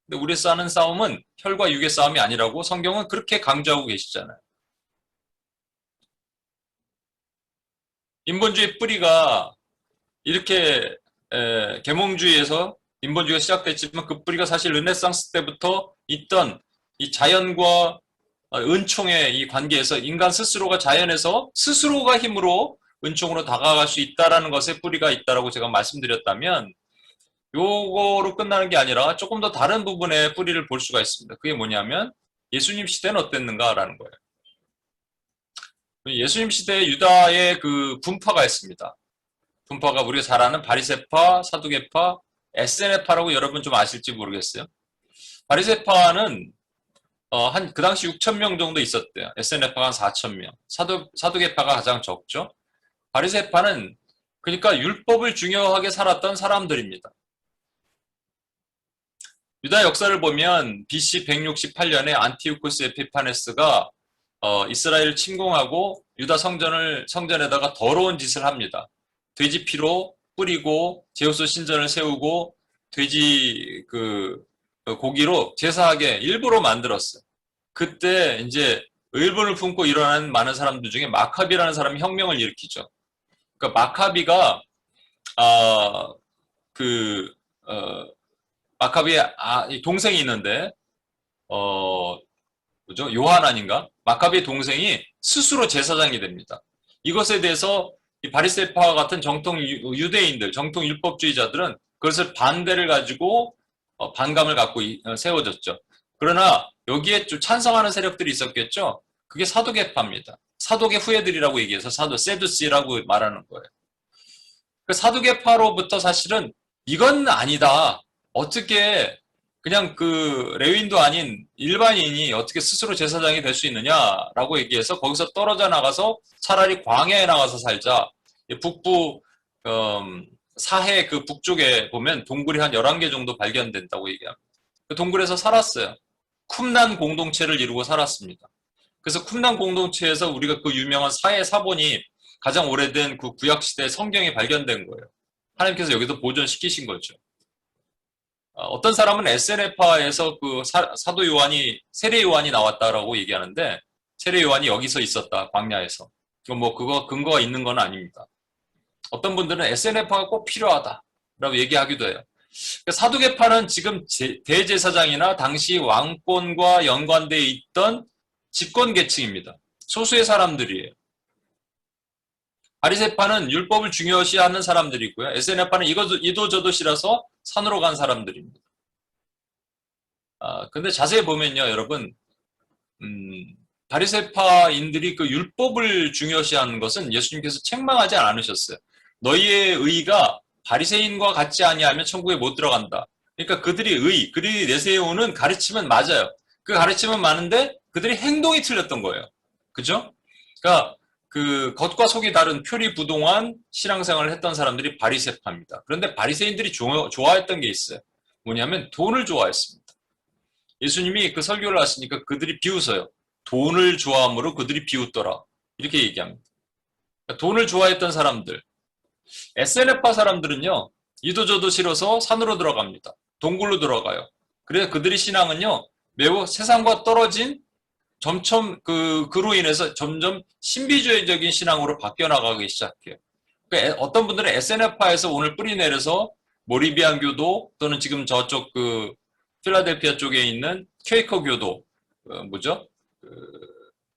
근데 우리 싸우는 싸움은 혈과 육의 싸움이 아니라고 성경은 그렇게 강조하고 계시잖아요. 인본주의 뿌리가 이렇게 계몽주의에서 인본주의가 시작됐지만 그 뿌리가 사실 르네상스 때부터 있던 이 자연과 은총의 이 관계에서 인간 스스로가 자연에서 스스로가 힘으로 은총으로 다가갈 수 있다는 것에 뿌리가 있다라고 제가 말씀드렸다면 요거로 끝나는 게 아니라 조금 더 다른 부분에 뿌리를 볼 수가 있습니다. 그게 뭐냐면 예수님 시대는 어땠는가라는 거예요. 예수님 시대에 유다의 그 분파가 있습니다. 분파가 우리가 잘 아는 바리새파, 사두개파, 에세네파라고 여러분 좀 아실지 모르겠어요. 바리새파는 그 당시 6천 명 정도 있었대요. SNF가 한 4천 명. 사두개파가 가장 적죠. 바리새파는 그러니까 율법을 중요하게 살았던 사람들입니다. 유다 역사를 보면 BC 168년에 안티오쿠스 에피파네스가 이스라엘을 침공하고 유다 성전에다가 더러운 짓을 합니다. 돼지 피로 뿌리고 제우스 신전을 세우고 돼지 고기로 제사하게 일부러 만들었어요. 그때 이제 의문을 품고 일어나는 많은 사람들 중에 마카비라는 사람이 혁명을 일으키죠. 그러니까 마카비가 그 마카비의 동생이 있는데 뭐죠? 요한 아닌가? 마카비의 동생이 스스로 제사장이 됩니다. 이것에 대해서 이 바리새파 같은 정통 유대인들, 정통 율법주의자들은 그것을 반대를 가지고 반감을 갖고 세워졌죠. 그러나 여기에 좀 찬성하는 세력들이 있었겠죠. 그게 사두개파입니다. 사두개 후예들이라고 얘기해서 세두시라고 말하는 거예요. 그 사두개파로부터 사실은 이건 아니다. 어떻게 그냥 레위인도 아닌 일반인이 어떻게 스스로 제사장이 될 수 있느냐라고 얘기해서 거기서 떨어져 나가서 차라리 광야에 나가서 살자. 북부 사해 그 북쪽에 보면 동굴이 한 11개 정도 발견된다고 얘기합니다. 그 동굴에서 살았어요. 쿰난 공동체를 이루고 살았습니다. 그래서 쿰난 공동체에서 우리가 그 유명한 사해 사본이 가장 오래된 그 구약시대 성경에 발견된 거예요. 하나님께서 여기서 보존시키신 거죠. 어떤 사람은 SNF파에서 그 사도 요한이, 세례 요한이 나왔다라고 얘기하는데, 세례 요한이 여기서 있었다, 광야에서. 그거 근거가 있는 건 아닙니다. 어떤 분들은 SNF파가 꼭 필요하다라고 얘기하기도 해요. 사두개파는 지금 대제사장이나 당시 왕권과 연관되어 있던 집권 계층입니다. 소수의 사람들이에요. 바리새파는 율법을 중요시하는 사람들이고요. SNF파는 이도저도 싫어서 산으로 간 사람들입니다. 근데 자세히 보면요, 여러분, 바리새파인들이 그 율법을 중요시하는 것은 예수님께서 책망하지 않으셨어요. 너희의 의가 바리새인과 같지 아니하면 천국에 못 들어간다. 그러니까 그들이 내세우는 가르침은 맞아요. 그 가르침은 많은데 그들이 행동이 틀렸던 거예요. 그죠? 그러니까 그 겉과 속이 다른 표리부동한 신앙생활을 했던 사람들이 바리새파입니다. 그런데 바리새인들이 좋아했던 게 있어요. 뭐냐면 돈을 좋아했습니다. 예수님이 그 설교를 하시니까 그들이 비웃어요. 돈을 좋아함으로 그들이 비웃더라. 이렇게 얘기합니다. 그러니까 돈을 좋아했던 사람들. SNF파 사람들은요, 이도저도 싫어서 산으로 들어갑니다. 동굴로 들어가요. 그래서 그들의 신앙은요, 매우 세상과 떨어진 점점 그로 인해서 점점 신비주의적인 신앙으로 바뀌어 나가기 시작해요. 그러니까 어떤 분들은 SNF파에서 오늘 뿌리 내려서 모리비안 교도 또는 지금 저쪽 필라델피아 쪽에 있는 퀘이커 교도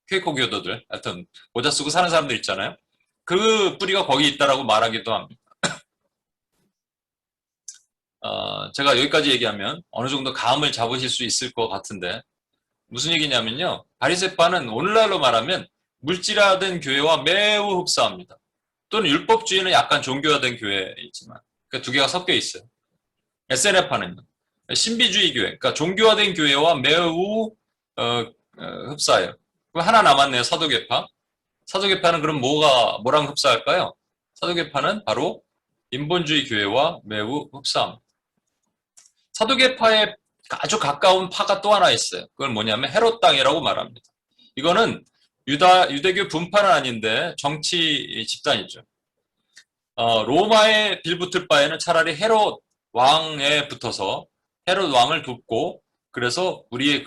퀘이커 교도들 하여튼 모자 쓰고 사는 사람들 있잖아요. 그 뿌리가 거기 있다라고 말하기도 합니다. 제가 여기까지 얘기하면 어느 정도 감을 잡으실 수 있을 것 같은데 무슨 얘기냐면요. 바리새파는 오늘날로 말하면 물질화된 교회와 매우 흡사합니다. 또는 율법주의는 약간 종교화된 교회이지만 그러니까 두 개가 섞여 있어요. SNF파는요. 신비주의 교회, 그러니까 종교화된 교회와 매우 흡사해요. 그럼 하나 남았네요. 사두개파. 사두개파는 그럼 뭐랑 흡사할까요? 사두개파는 바로 인본주의 교회와 매우 흡사합니다. 사두개파의 아주 가까운 파가 또 하나 있어요. 그건 뭐냐면 헤롯 당이라고 말합니다. 이거는 유대교 분파는 아닌데 정치 집단이죠. 로마에 빌붙을 바에는 차라리 헤롯 왕에 붙어서 헤롯 왕을 돕고 그래서 우리의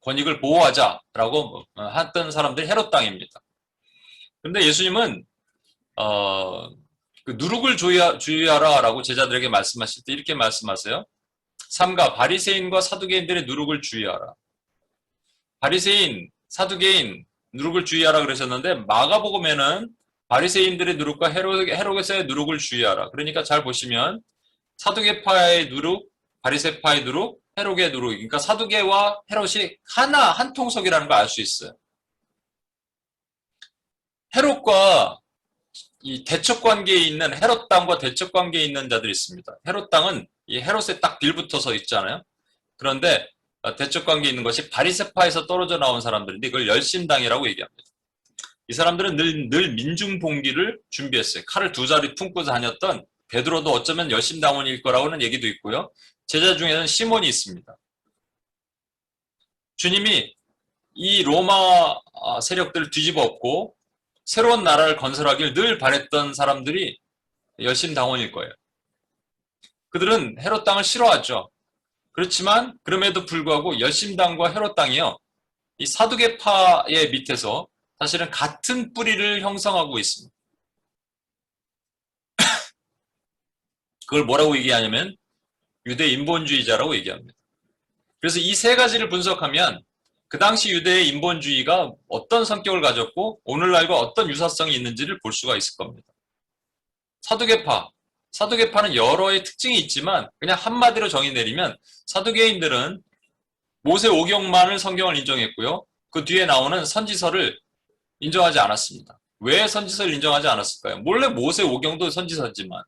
권익을 보호하자라고 했던 사람들이 헤롯 당입니다. 그런데 예수님은 누룩을 주의하라라고 제자들에게 말씀하실 때 이렇게 말씀하세요. 삼가 바리새인과 사두개인들의 누룩을 주의하라. 바리새인, 사두개인 누룩을 주의하라 그러셨는데 마가복음에는 바리새인들의 누룩과 헤롯의 누룩을 주의하라. 그러니까 잘 보시면 사두개파의 누룩, 바리새파의 누룩, 헤롯의 누룩. 그러니까 사두개와 헤롯이 한 통속이라는 걸 알 수 있어요. 헤롯과 이 대척 관계에 있는 헤롯 당과 대척 관계에 있는 자들이 있습니다. 헤롯 당은 이 헤롯에 딱 빌붙어서 있잖아요. 그런데 대척 관계에 있는 것이 바리새파에서 떨어져 나온 사람들인데 이걸 열심당이라고 얘기합니다. 이 사람들은 늘 민중 봉기를 준비했어요. 칼을 두 자리 품고 다녔던 베드로도 어쩌면 열심당원일 거라고는 얘기도 있고요. 제자 중에는 시몬이 있습니다. 주님이 이 로마 세력들을 뒤집어 엎고 새로운 나라를 건설하길 늘 바랬던 사람들이 열심당원일 거예요. 그들은 헤롯 땅을 싫어하죠. 그렇지만 그럼에도 불구하고 열심당과 헤롯 땅이요, 이 사두개파의 밑에서 사실은 같은 뿌리를 형성하고 있습니다. 그걸 뭐라고 얘기하냐면 유대 인본주의자라고 얘기합니다. 그래서 이 세 가지를 분석하면 그 당시 유대의 인본주의가 어떤 성격을 가졌고 오늘날과 어떤 유사성이 있는지를 볼 수가 있을 겁니다. 사두개파는 여러의 특징이 있지만 그냥 한마디로 정의 내리면 사두개인들은 모세 오경만을 성경을 인정했고요. 그 뒤에 나오는 선지서를 인정하지 않았습니다. 왜 선지서를 인정하지 않았을까요? 원래 모세 오경도 선지서지만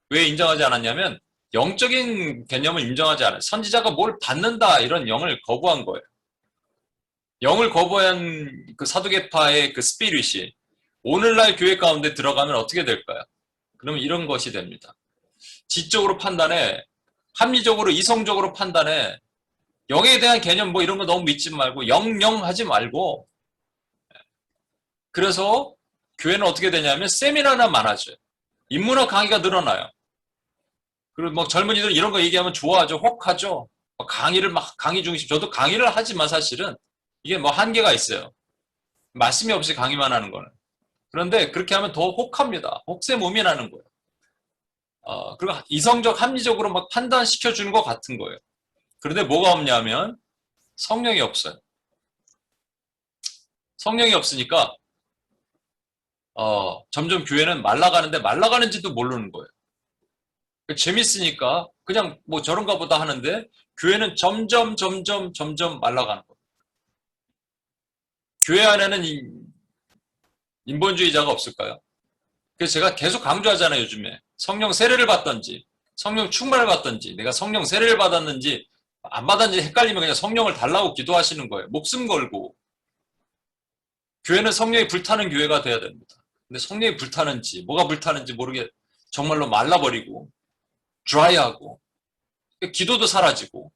왜 인정하지 않았냐면 영적인 개념을 인정하지 않아요. 선지자가 뭘 받는다 이런 영을 거부한 거예요. 영을 거부한 그 사두개파의 그 스피릿이 오늘날 교회 가운데 들어가면 어떻게 될까요? 그러면 이런 것이 됩니다. 지적으로 판단해, 합리적으로 이성적으로 판단해, 영에 대한 개념 뭐 이런 거 너무 믿지 말고 영영하지 말고, 그래서 교회는 어떻게 되냐면 세미나나 많아져요. 인문학 강의가 늘어나요. 그리고 뭐 젊은이들 이런 거 얘기하면 좋아하죠. 혹하죠. 강의를 막 강의 중심. 저도 강의를 하지만 사실은 이게 뭐 한계가 있어요. 말씀이 없이 강의만 하는 거는. 그런데 그렇게 하면 더 혹합니다. 혹세무민하는 거예요. 그리고 이성적, 합리적으로 막 판단시켜주는 것 같은 거예요. 그런데 뭐가 없냐면 성령이 없어요. 성령이 없으니까 점점 교회는 말라가는데 말라가는지도 모르는 거예요. 재밌으니까 그냥 뭐 저런가 보다 하는데 교회는 점점 말라가는 거예요. 교회 안에는 인본주의자가 없을까요? 그래서 제가 계속 강조하잖아요, 요즘에. 성령 세례를 받던지, 성령 충만을 받던지, 내가 성령 세례를 받았는지, 안 받았는지 헷갈리면 그냥 성령을 달라고 기도하시는 거예요. 목숨 걸고. 교회는 성령이 불타는 교회가 돼야 됩니다. 근데 성령이 불타는지, 뭐가 불타는지 모르게 정말로 말라버리고, 드라이하고, 기도도 사라지고,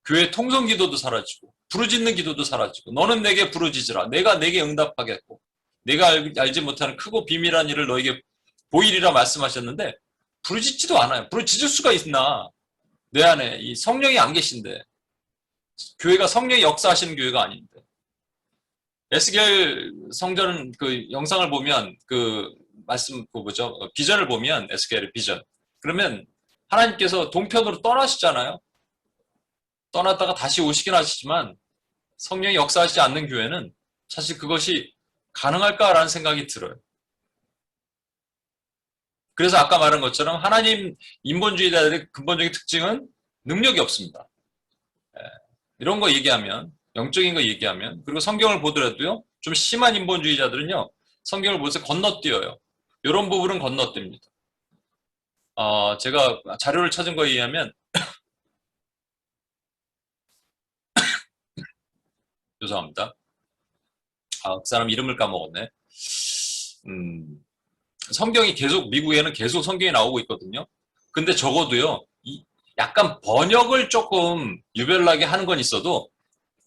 교회 통성 기도도 사라지고, 부르짖는 기도도 사라지고, 너는 내게 부르짖으라. 내가 내게 응답하겠고, 내가 알지 못하는 크고 비밀한 일을 너에게 보이리라 말씀하셨는데 부르짖지도 않아요. 부르짖을 수가 있나? 내 안에 이 성령이 안 계신데, 교회가 성령이 역사하시는 교회가 아닌데. 에스겔 성전 그 영상을 보면 그 말씀 그 뭐죠? 비전을 보면 에스겔의 비전. 그러면 하나님께서 동편으로 떠나시잖아요. 떠났다가 다시 오시긴 하시지만 성령이 역사하시지 않는 교회는 사실 그것이 가능할까라는 생각이 들어요. 그래서 아까 말한 것처럼 하나님 인본주의자들의 근본적인 특징은 능력이 없습니다. 이런 거 얘기하면, 영적인 거 얘기하면, 그리고 성경을 보더라도요, 좀 심한 인본주의자들은요, 성경을 보면서 건너뛰어요. 이런 부분은 건너뜁니다. 제가 자료를 찾은 거에 의하면, 죄송합니다. 그 사람 이름을 까먹었네. 성경이 계속, 미국에는 계속 성경이 나오고 있거든요. 근데 적어도요, 약간 번역을 조금 유별나게 하는 건 있어도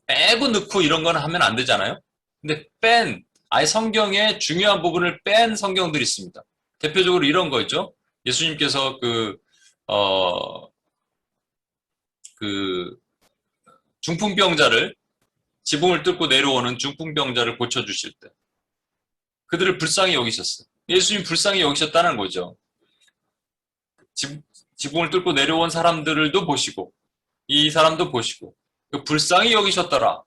빼고 넣고 이런 건 하면 안 되잖아요. 근데 아예 성경의 중요한 부분을 뺀 성경들이 있습니다. 대표적으로 이런 거 있죠. 예수님께서 그 중풍병자를, 지붕을 뚫고 내려오는 중풍병자를 고쳐주실 때 그들을 불쌍히 여기셨어요. 예수님 불쌍히 여기셨다는 거죠. 지붕을 뚫고 내려온 사람들도 보시고 이 사람도 보시고 불쌍히 여기셨더라.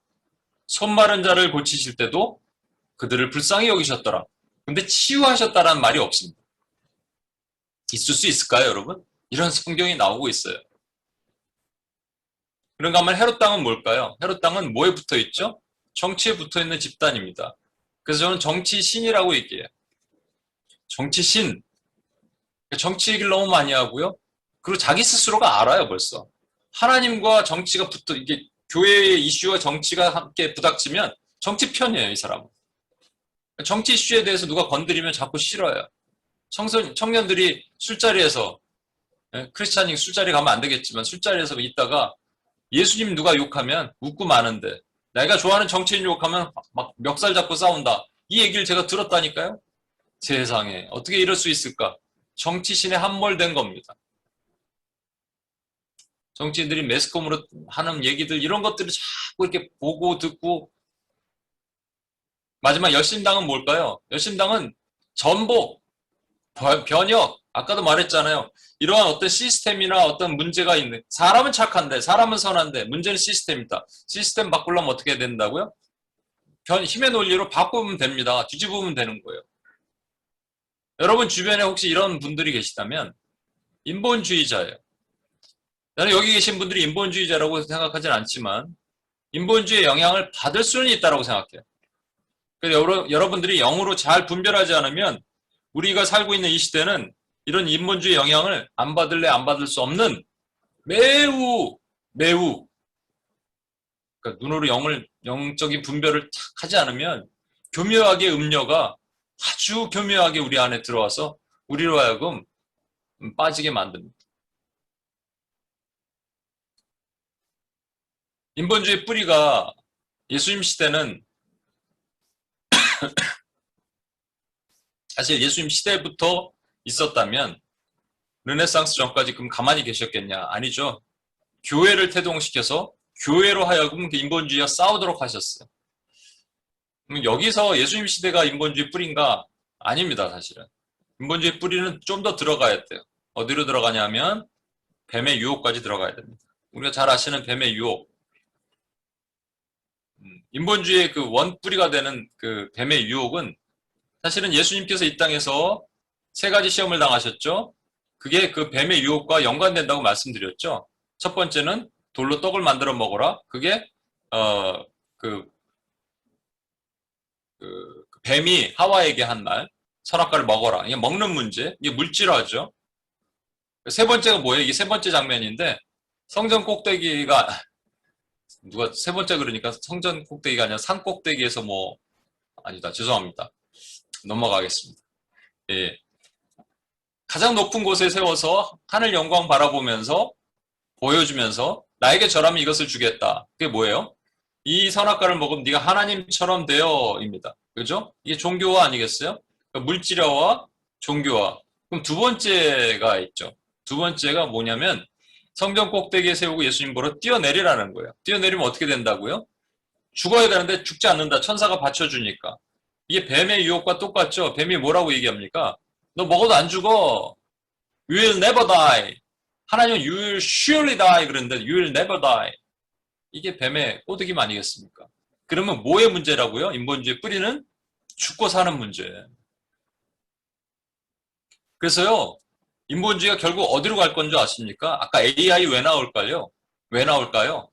손 마른 자를 고치실 때도 그들을 불쌍히 여기셨더라. 근데 치유하셨다라는 말이 없습니다. 있을 수 있을까요, 여러분? 이런 성경이 나오고 있어요. 그런가 하면 헤롯 땅은 뭘까요? 헤롯 땅은 뭐에 붙어 있죠? 정치에 붙어 있는 집단입니다. 그래서 저는 정치신이라고 얘기해요. 정치신. 정치 얘기를 너무 많이 하고요. 그리고 자기 스스로가 알아요, 벌써. 하나님과 정치가 이게 교회의 이슈와 정치가 함께 부닥치면 정치 편이에요, 이 사람은. 정치 이슈에 대해서 누가 건드리면 자꾸 싫어요. 청년들이 술자리에서, 크리스찬이 술자리 가면 안 되겠지만 술자리에서 있다가 예수님 누가 욕하면 웃고 마는데 내가 좋아하는 정치인 욕하면 막 멱살 잡고 싸운다. 이 얘기를 제가 들었다니까요. 세상에 어떻게 이럴 수 있을까? 정치신에 함몰된 겁니다. 정치인들이 매스컴으로 하는 얘기들 이런 것들을 자꾸 이렇게 보고 듣고 마지막 열심당은 뭘까요? 열심당은 전복, 변혁, 아까도 말했잖아요. 이러한 어떤 시스템이나 어떤 문제가 있는 사람은 착한데 사람은 선한데 문제는 시스템이다. 시스템 바꾸려면 어떻게 해야 된다고요? 힘의 논리로 바꾸면 됩니다. 뒤집으면 되는 거예요. 여러분 주변에 혹시 이런 분들이 계시다면 인본주의자예요. 나는 여기 계신 분들이 인본주의자라고 생각하진 않지만 인본주의의 영향을 받을 수는 있다고 생각해요. 그래서 여러분들이 영으로 잘 분별하지 않으면 우리가 살고 있는 이 시대는 이런 인본주의 영향을 안 받을래 안 받을 수 없는 매우 그러니까 눈으로 영적인 분별을 탁 하지 않으면 교묘하게 음녀가 아주 교묘하게 우리 안에 들어와서 우리로 하여금 빠지게 만듭니다. 인본주의 뿌리가 예수님 시대는 사실 예수님 시대부터 있었다면 르네상스 전까지 그럼 가만히 계셨겠냐? 아니죠. 교회를 태동시켜서 교회로 하여금 그 인본주의와 싸우도록 하셨어요. 그럼 여기서 예수님 시대가 인본주의 뿌리인가? 아닙니다, 사실은. 인본주의 뿌리는 좀 더 들어가야 돼요. 어디로 들어가냐면 뱀의 유혹까지 들어가야 됩니다. 우리가 잘 아시는 뱀의 유혹. 인본주의의 그 원뿌리가 되는 그 뱀의 유혹은 사실은 예수님께서 이 땅에서 세 가지 시험을 당하셨죠. 그게 그 뱀의 유혹과 연관된다고 말씀드렸죠. 첫 번째는 돌로 떡을 만들어 먹어라. 그게 그 뱀이 하와에게 한 말, 선악과를 먹어라. 이게 먹는 문제, 이게 물질화죠. 세 번째가 뭐예요? 이게 세 번째 장면인데 성전 꼭대기가 누가 세 번째 그러니까 성전 꼭대기가 아니라 산 꼭대기에서 뭐 아니다. 죄송합니다. 넘어가겠습니다. 예. 가장 높은 곳에 세워서 하늘 영광 바라보면서 보여주면서 나에게 절하면 이것을 주겠다. 그게 뭐예요? 이 선악과를 먹으면 네가 하나님처럼 되어입니다. 그죠? 이게 종교화 아니겠어요? 그러니까 물질화와 종교화. 그럼 두 번째가 있죠. 두 번째가 뭐냐면 성전 꼭대기에 세우고 예수님 보러 뛰어내리라는 거예요. 뛰어내리면 어떻게 된다고요? 죽어야 되는데 죽지 않는다. 천사가 받쳐주니까. 이게 뱀의 유혹과 똑같죠? 뱀이 뭐라고 얘기합니까? 너 먹어도 안 죽어. You will never die. 하나님은 You will surely die 그러는데 You will never die. 이게 뱀의 꼬드김 아니겠습니까? 그러면 뭐의 문제라고요? 인본주의 뿌리는 죽고 사는 문제예요. 그래서요. 인본주의가 결국 어디로 갈 건 줄 아십니까? 아까 AI 왜 나올까요? 왜 나올까요?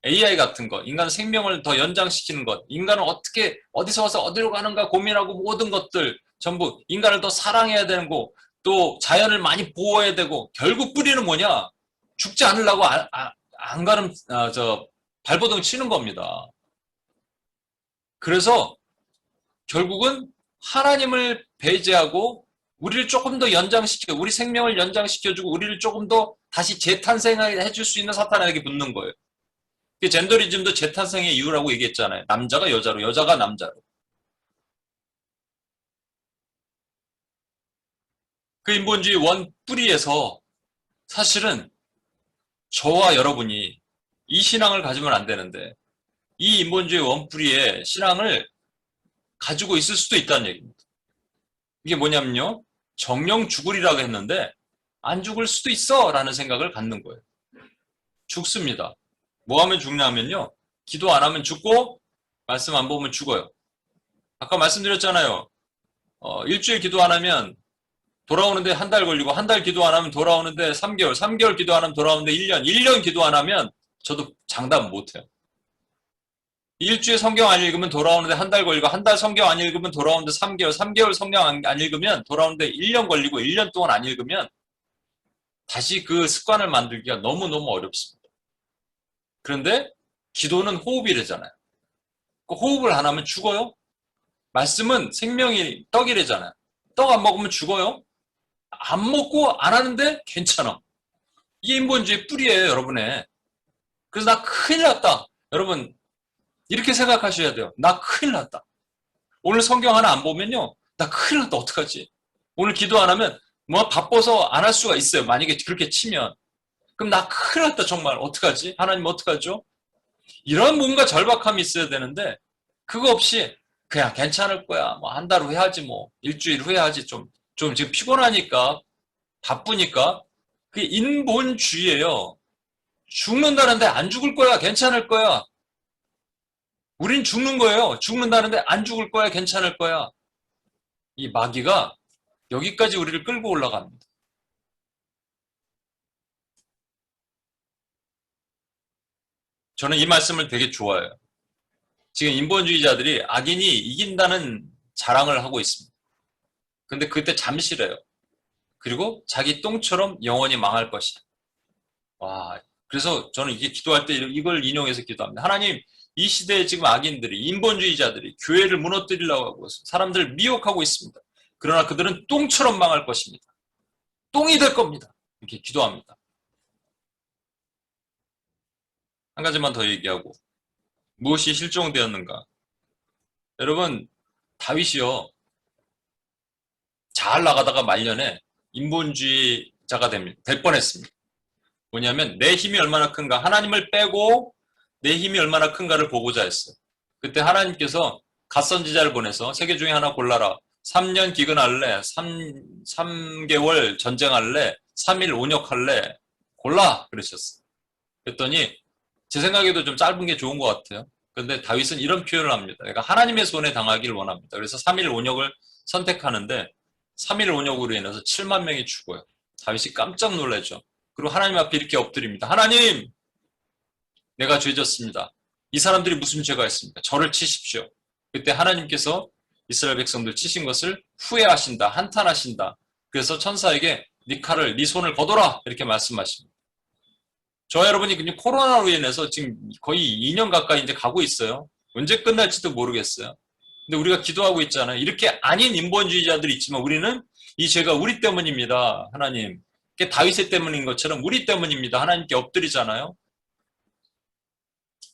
AI 같은 것, 인간 생명을 더 연장시키는 것, 인간을 어떻게 어디서 와서 어디로 가는가 고민하고 모든 것들 전부 인간을 더 사랑해야 되는 거, 또 자연을 많이 보호해야 되고 결국 뿌리는 뭐냐? 죽지 않으려고 안 가는 발버둥 치는 겁니다. 그래서 결국은 하나님을 배제하고 우리를 조금 더 연장시켜, 우리 생명을 연장시켜주고 우리를 조금 더 다시 재탄생해줄 수 있는 사탄에게 붙는 거예요. 젠더리즘도 재탄생의 이유라고 얘기했잖아요. 남자가 여자로, 여자가 남자로. 그 인본주의 원 뿌리에서 사실은 저와 여러분이 이 신앙을 가지면 안 되는데 이 인본주의 원 뿌리의 신앙을 가지고 있을 수도 있다는 얘기입니다. 이게 뭐냐면요. 정령 죽으리라고 했는데 안 죽을 수도 있어 라는 생각을 갖는 거예요. 죽습니다. 뭐 하면 죽냐면요. 기도 안 하면 죽고 말씀 안 보면 죽어요. 아까 말씀드렸잖아요. 일주일 기도 안 하면 돌아오는데 한 달 걸리고 한 달 기도 안 하면 돌아오는데 3개월, 3개월 기도 안 하면 돌아오는데 1년, 1년 기도 안 하면 저도 장담 못해요. 일주일 성경 안 읽으면 돌아오는데 한 달 걸리고 한 달 성경 안 읽으면 돌아오는데 3개월, 3개월 성경 안 읽으면 돌아오는데 1년 걸리고 1년 동안 안 읽으면 다시 그 습관을 만들기가 너무너무 어렵습니다. 그런데 기도는 호흡이래잖아요. 그 호흡을 안 하면 죽어요? 말씀은 생명이 떡이래잖아요. 떡 안 먹으면 죽어요? 안 먹고 안 하는데 괜찮아. 이게 인본주의 뿌리예요, 여러분의. 그래서 나 큰일 났다. 여러분, 이렇게 생각하셔야 돼요. 나 큰일 났다. 오늘 성경 하나 안 보면요. 나 큰일 났다. 어떡하지? 오늘 기도 안 하면 뭐 바빠서 안 할 수가 있어요. 만약에 그렇게 치면. 그럼 나 큰일 났다. 정말. 어떡하지? 하나님 어떡하죠? 이런 뭔가 절박함이 있어야 되는데 그거 없이 그냥 괜찮을 거야. 뭐 한 달 후에 하지 뭐. 일주일 후에 하지. 좀 지금 피곤하니까 바쁘니까 그게 인본주의예요. 죽는다는데 안 죽을 거야. 괜찮을 거야. 우린 죽는 거예요. 죽는다는데 안 죽을 거야. 괜찮을 거야. 이 마귀가 여기까지 우리를 끌고 올라갑니다. 저는 이 말씀을 되게 좋아해요. 지금 인본주의자들이 악인이 이긴다는 자랑을 하고 있습니다. 근데 그때 잠시래요. 그리고 자기 똥처럼 영원히 망할 것이다. 와, 그래서 저는 이게 기도할 때 이걸 인용해서 기도합니다. 하나님, 이 시대에 지금 악인들이, 인본주의자들이 교회를 무너뜨리려고 하고 사람들을 미혹하고 있습니다. 그러나 그들은 똥처럼 망할 것입니다. 똥이 될 겁니다. 이렇게 기도합니다. 한 가지만 더 얘기하고 무엇이 실종되었는가? 여러분, 다윗이요. 잘 나가다가 말년에 인본주의자가 될 뻔했습니다. 뭐냐면 내 힘이 얼마나 큰가, 하나님을 빼고 내 힘이 얼마나 큰가를 보고자 했어요. 그때 하나님께서 갓선지자를 보내서 세계 중에 하나 골라라. 3년 기근할래? 3개월 전쟁할래? 3일 온역할래? 골라! 그러셨어요. 그랬더니 제 생각에도 좀 짧은 게 좋은 것 같아요. 그런데 다윗은 이런 표현을 합니다. 그러니까 하나님의 손에 당하기를 원합니다. 그래서 3일 온역을 선택하는데 3일 온역으로 인해서 7만 명이 죽어요. 다윗이 깜짝 놀라죠. 그리고 하나님 앞에 이렇게 엎드립니다. 하나님! 내가 죄졌습니다. 이 사람들이 무슨 죄가 있습니까? 저를 치십시오. 그때 하나님께서 이스라엘 백성들 치신 것을 후회하신다. 한탄하신다. 그래서 천사에게 네 칼을, 네 손을 거둬라! 이렇게 말씀하십니다. 저와 여러분이 그냥 코로나로 인해서 지금 거의 2년 가까이 이제 가고 있어요. 언제 끝날지도 모르겠어요. 근데 우리가 기도하고 있잖아요. 이렇게 아닌 인본주의자들이 있지만 우리는 이 죄가 우리 때문입니다. 하나님. 그게 다윗의 때문인 것처럼 우리 때문입니다. 하나님께 엎드리잖아요.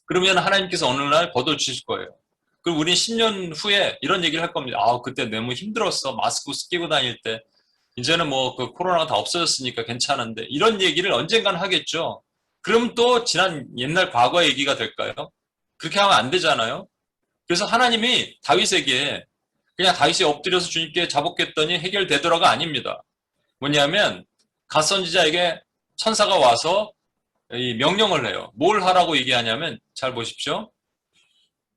그러면 하나님께서 어느 날 거둬주실 거예요. 그리고 우리는 10년 후에 이런 얘기를 할 겁니다. 아, 그때 너무 힘들었어. 마스크 끼고 다닐 때. 이제는 뭐 그 코로나가 다 없어졌으니까 괜찮은데. 이런 얘기를 언젠간 하겠죠. 그럼 또 지난 옛날 과거 얘기가 될까요? 그렇게 하면 안 되잖아요. 그래서 하나님이 다윗에게 그냥 다윗이 엎드려서 주님께 자복했더니 해결되더라가 아닙니다. 뭐냐면 갓선지자에게 천사가 와서 이 명령을 해요. 뭘 하라고 얘기하냐면 잘 보십시오.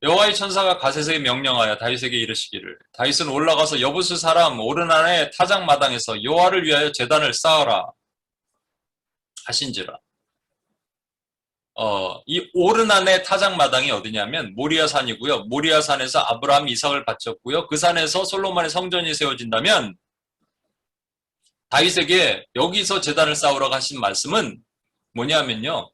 여호와의 천사가 갓에게 명령하여 다윗에게 이르시기를 다윗은 올라가서 여부스 사람 오르난의 타작마당에서 여호와를 위하여 제단을 쌓아라 하신지라. 이 오르난의 타작마당이 어디냐면 모리아산이고요. 모리아산에서 아브라함 이삭을 바쳤고요. 그 산에서 솔로몬의 성전이 세워진다면 다윗에게 여기서 제단을 쌓으라고 하신 말씀은 뭐냐면요.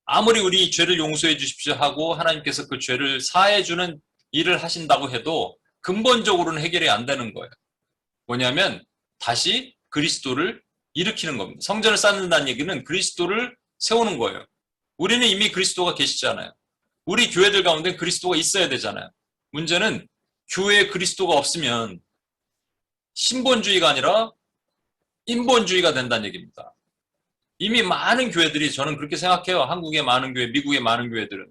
아무리 우리 죄를 용서해 주십시오 하고 하나님께서 그 죄를 사해 주는 일을 하신다고 해도 근본적으로는 해결이 안 되는 거예요. 뭐냐면 다시 그리스도를 일으키는 겁니다. 성전을 쌓는다는 얘기는 그리스도를 세우는 거예요. 우리는 이미 그리스도가 계시잖아요. 우리 교회들 가운데 그리스도가 있어야 되잖아요. 문제는 교회에 그리스도가 없으면 신본주의가 아니라 인본주의가 된다는 얘기입니다. 이미 많은 교회들이 저는 그렇게 생각해요. 한국의 많은 교회, 미국의 많은 교회들은.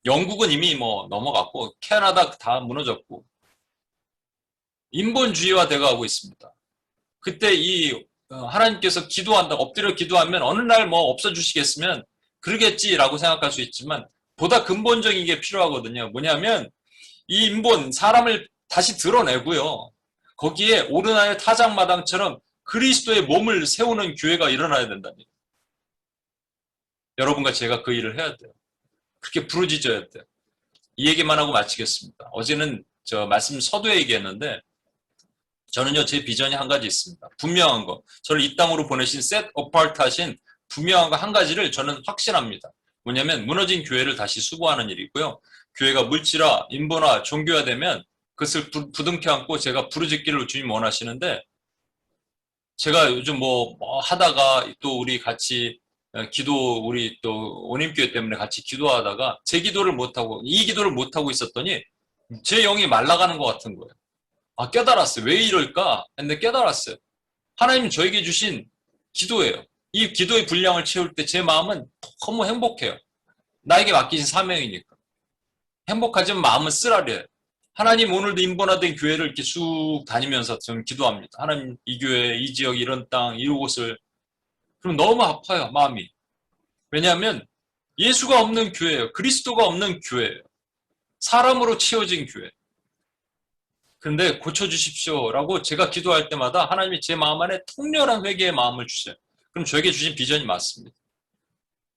영국은 이미 뭐 넘어갔고 캐나다 다 무너졌고 인본주의화 되어가고 있습니다. 그때 이 하나님께서 기도한다, 엎드려 기도하면 어느 날 뭐 없어주시겠으면 그러겠지라고 생각할 수 있지만 보다 근본적인 게 필요하거든요. 뭐냐면 이 인본, 사람을 다시 드러내고요. 거기에 오르나의 타작마당처럼 그리스도의 몸을 세우는 교회가 일어나야 된다니. 여러분과 제가 그 일을 해야 돼요. 그렇게 부르짖어야 돼요. 이 얘기만 하고 마치겠습니다. 어제는 저 말씀 서두에 얘기했는데 저는요, 제 비전이 한 가지 있습니다. 분명한 거. 저를 이 땅으로 보내신 셋 어파트 하신 분명한 거 한 가지를 저는 확신합니다. 뭐냐면 무너진 교회를 다시 수보하는 일이고요. 교회가 물질화, 인본화, 종교화되면 그것을 부둥켜 안고 제가 부르짖기를 주님 원하시는데 제가 요즘 뭐 하다가 또 우리 같이 우리 또 원림교회 때문에 같이 기도하다가 제 기도를 못하고 이 기도를 못하고 있었더니 제 영이 말라가는 것 같은 거예요. 아, 깨달았어요. 왜 이럴까? 근데 깨달았어요. 하나님이 저에게 주신 기도예요. 이 기도의 분량을 채울 때 제 마음은 너무 행복해요. 나에게 맡기신 사명이니까. 행복하지만 마음은 쓰라려요. 하나님 오늘도 인본화된 교회를 이렇게 쑥 다니면서 저는 기도합니다. 하나님 이 교회, 이 지역, 이런 땅, 이곳을. 그럼 너무 아파요, 마음이. 왜냐하면 예수가 없는 교회예요. 그리스도가 없는 교회예요. 사람으로 채워진 교회. 그런데 고쳐주십시오라고 제가 기도할 때마다 하나님이 제 마음 안에 통렬한 회개의 마음을 주세요. 그럼 저에게 주신 비전이 맞습니다.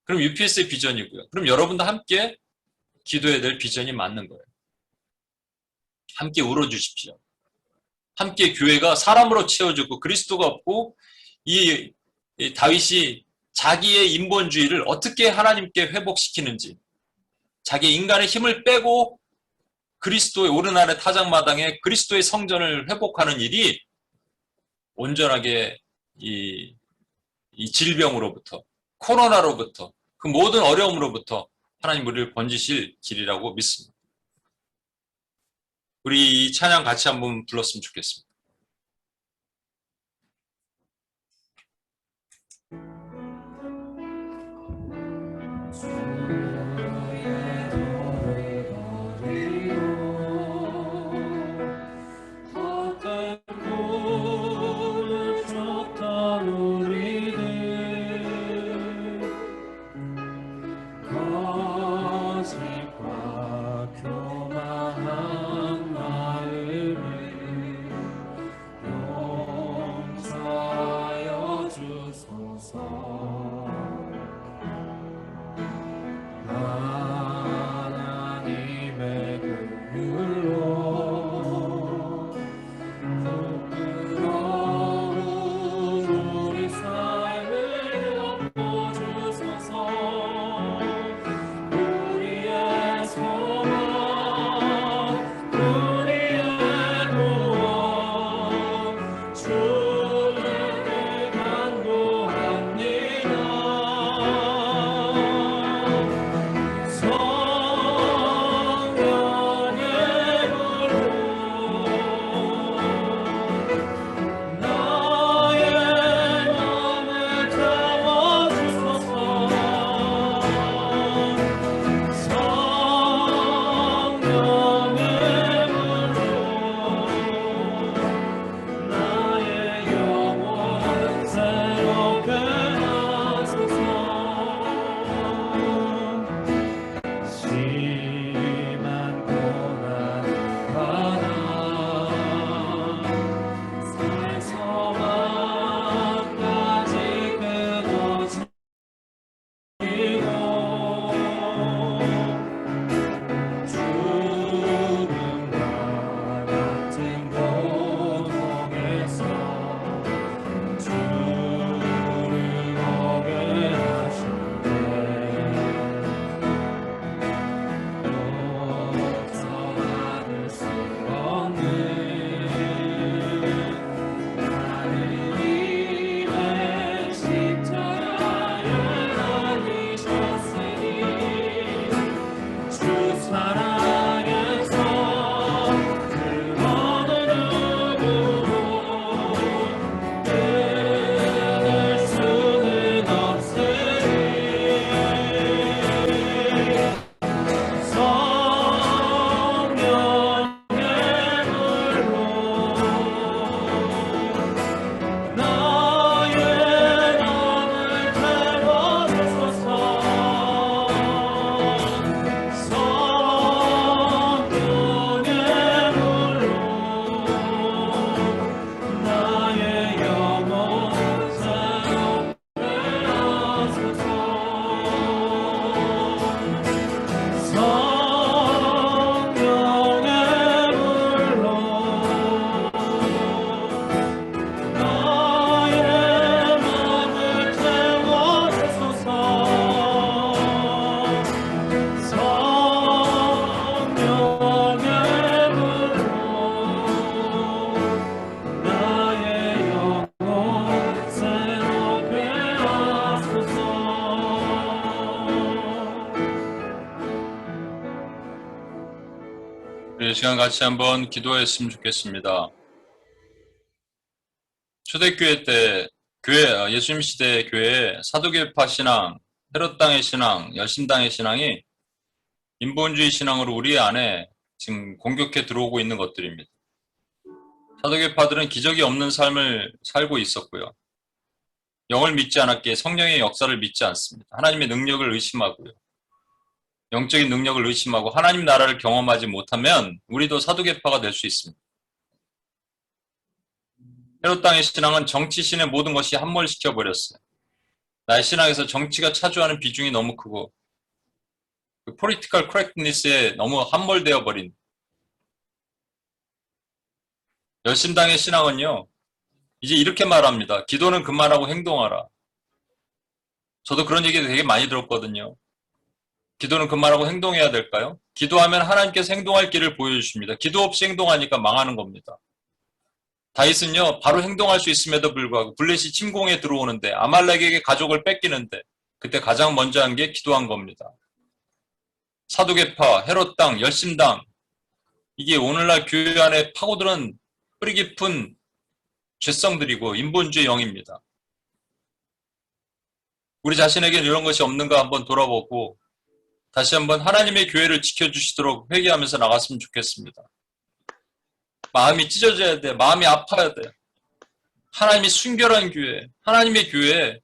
그럼 UPS의 비전이고요. 그럼 여러분도 함께 기도해야 될 비전이 맞는 거예요. 함께 울어주십시오. 함께 교회가 사람으로 채워지고 그리스도가 없고 이 다윗이 자기의 인본주의를 어떻게 하나님께 회복시키는지 자기 인간의 힘을 빼고 그리스도의 오르날의 타작마당에 그리스도의 성전을 회복하는 일이 온전하게 이 질병으로부터 코로나로부터 그 모든 어려움으로부터 하나님 우리를 건지실 길이라고 믿습니다. 우리 이 찬양 같이 한번 불렀으면 좋겠습니다. 우리 이 시간 같이 한번 기도했으면 좋겠습니다. 초대교회 때 예수님 시대 교회에 사두개파 신앙, 헤롯 땅의 신앙, 열심당의 신앙이 인본주의 신앙으로 우리 안에 지금 공격해 들어오고 있는 것들입니다. 사두개파들은 기적이 없는 삶을 살고 있었고요. 영을 믿지 않았기에 성령의 역사를 믿지 않습니다. 하나님의 능력을 의심하고요. 영적인 능력을 의심하고 하나님 나라를 경험하지 못하면 우리도 사두개파가 될 수 있습니다. 헤롯 땅의 신앙은 정치신의 모든 것이 함몰시켜 버렸어요. 나의 신앙에서 정치가 차지하는 비중이 너무 크고 그 political correctness에 너무 함몰되어 버린 열심당의 신앙은요. 이제 이렇게 말합니다. 기도는 그만하고 행동하라. 저도 그런 얘기 되게 많이 들었거든요. 기도는 그만하고 행동해야 될까요? 기도하면 하나님께서 행동할 길을 보여주십니다. 기도 없이 행동하니까 망하는 겁니다. 다윗은요. 바로 행동할 수 있음에도 불구하고 블레셋이 침공에 들어오는데 아말렉에게 가족을 뺏기는데 그때 가장 먼저 한 게 기도한 겁니다. 사두개파, 헤롯 땅, 열심당 이게 오늘날 교회 안에 파고드는 뿌리 깊은 죄성들이고 인본주의 영입니다. 우리 자신에게 이런 것이 없는가 한번 돌아보고 다시 한번 하나님의 교회를 지켜주시도록 회개하면서 나갔으면 좋겠습니다. 마음이 찢어져야 돼. 마음이 아파야 돼. 하나님이 순결한 교회, 하나님의 교회에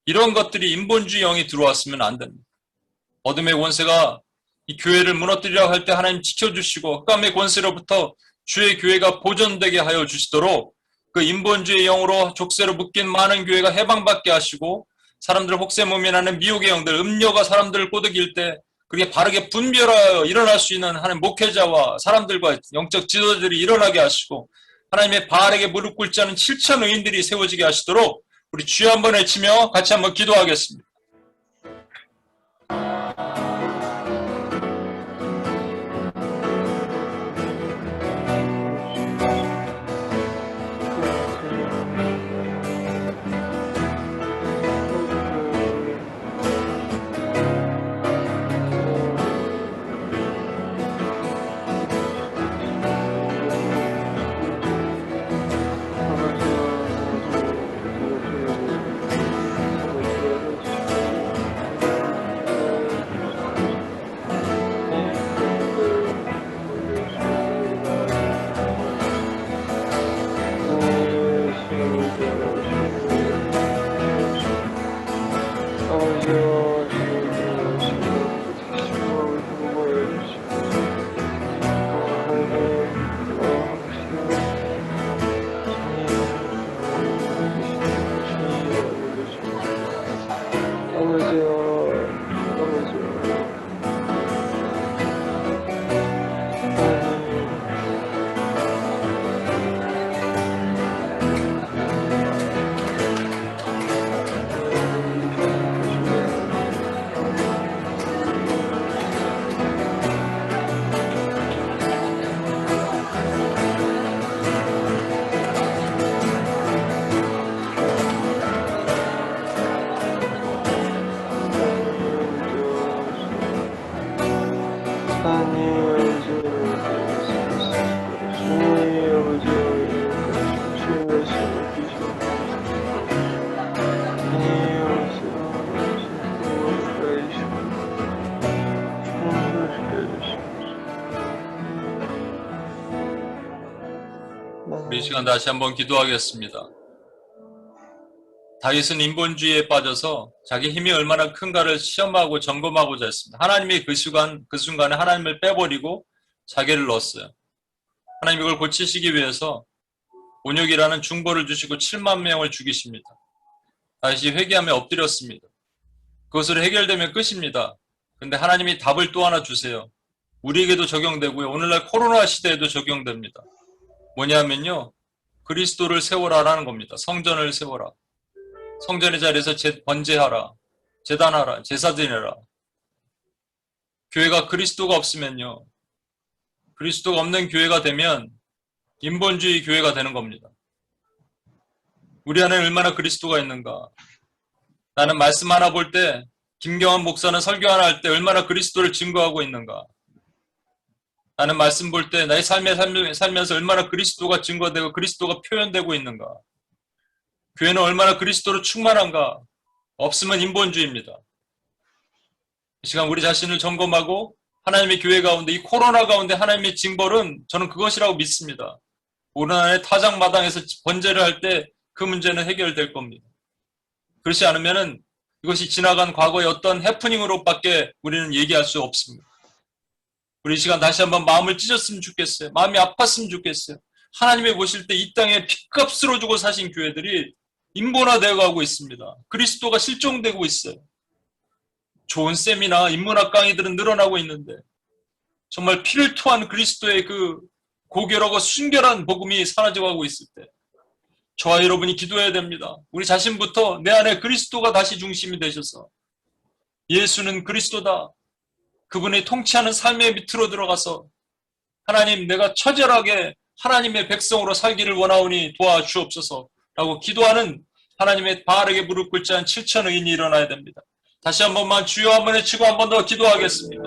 이런 것들이 인본주의 영이 들어왔으면 안 됩니다. 어둠의 권세가 이 교회를 무너뜨리려고 할 때 하나님 지켜주시고 흑암의 권세로부터 주의 교회가 보존되게 하여 주시도록 그 인본주의 영으로 족쇄로 묶인 많은 교회가 해방받게 하시고 사람들 혹세무민하는 미혹의 영들, 음료가 사람들을 꼬드길 때 그게 바르게 분별하여 일어날 수 있는 하나님 목회자와 사람들과 영적 지도자들이 일어나게 하시고 하나님의 바알에게 무릎 꿇지 않은 7천 의인들이 세워지게 하시도록 우리 주여 한번 외치며 같이 한번 기도하겠습니다. 우리 이 시간 다시 한번 기도하겠습니다. 다윗은 인본주의에 빠져서 자기 힘이 얼마나 큰가를 시험하고 점검하고자 했습니다. 하나님이 그 순간에 하나님을 빼버리고 자기를 넣었어요. 하나님 이걸 고치시기 위해서 온역이라는 중보를 주시고 7만 명을 죽이십니다. 다시 회개하며 엎드렸습니다. 그것으로 해결되면 끝입니다. 그런데 하나님이 답을 또 하나 주세요. 우리에게도 적용되고요. 오늘날 코로나 시대에도 적용됩니다. 뭐냐면요. 그리스도를 세워라라는 겁니다. 성전을 세워라. 성전의 자리에서 번제하라. 제단하라. 제사 드리라. 교회가 그리스도가 없으면요. 그리스도가 없는 교회가 되면 인본주의 교회가 되는 겁니다. 우리 안에 얼마나 그리스도가 있는가. 나는 말씀 하나 볼 때 김경환 목사는 설교 하나 할 때 얼마나 그리스도를 증거하고 있는가. 나는 말씀 볼 때 나의 삶에 살면서 얼마나 그리스도가 증거되고 그리스도가 표현되고 있는가. 교회는 얼마나 그리스도로 충만한가. 없으면 인본주의입니다. 이 시간 우리 자신을 점검하고 하나님의 교회 가운데 이 코로나 가운데 하나님의 징벌은 저는 그것이라고 믿습니다. 우리나라의 타작마당에서 번제를 할 때 그 문제는 해결될 겁니다. 그렇지 않으면은 이것이 지나간 과거의 어떤 해프닝으로밖에 우리는 얘기할 수 없습니다. 우리 이 시간 다시 한번 마음을 찢었으면 좋겠어요. 마음이 아팠으면 좋겠어요. 하나님이 보실 때 이 땅에 핏값으로 주고 사신 교회들이 인본화되어 가고 있습니다. 그리스도가 실종되고 있어요. 좋은 쌤이나 인문학 강의들은 늘어나고 있는데 정말 피를 토한 그리스도의 그 고결하고 순결한 복음이 사라져가고 있을 때 저와 여러분이 기도해야 됩니다. 우리 자신부터 내 안에 그리스도가 다시 중심이 되셔서 예수는 그리스도다. 그분이 통치하는 삶의 밑으로 들어가서 하나님 내가 처절하게 하나님의 백성으로 살기를 원하오니 도와주옵소서 라고 기도하는 하나님의 바르게 무릎 꿇지 않은 7천 의인이 일어나야 됩니다. 다시 한 번만 주여 한번 외치고 한 번 더 기도하겠습니다.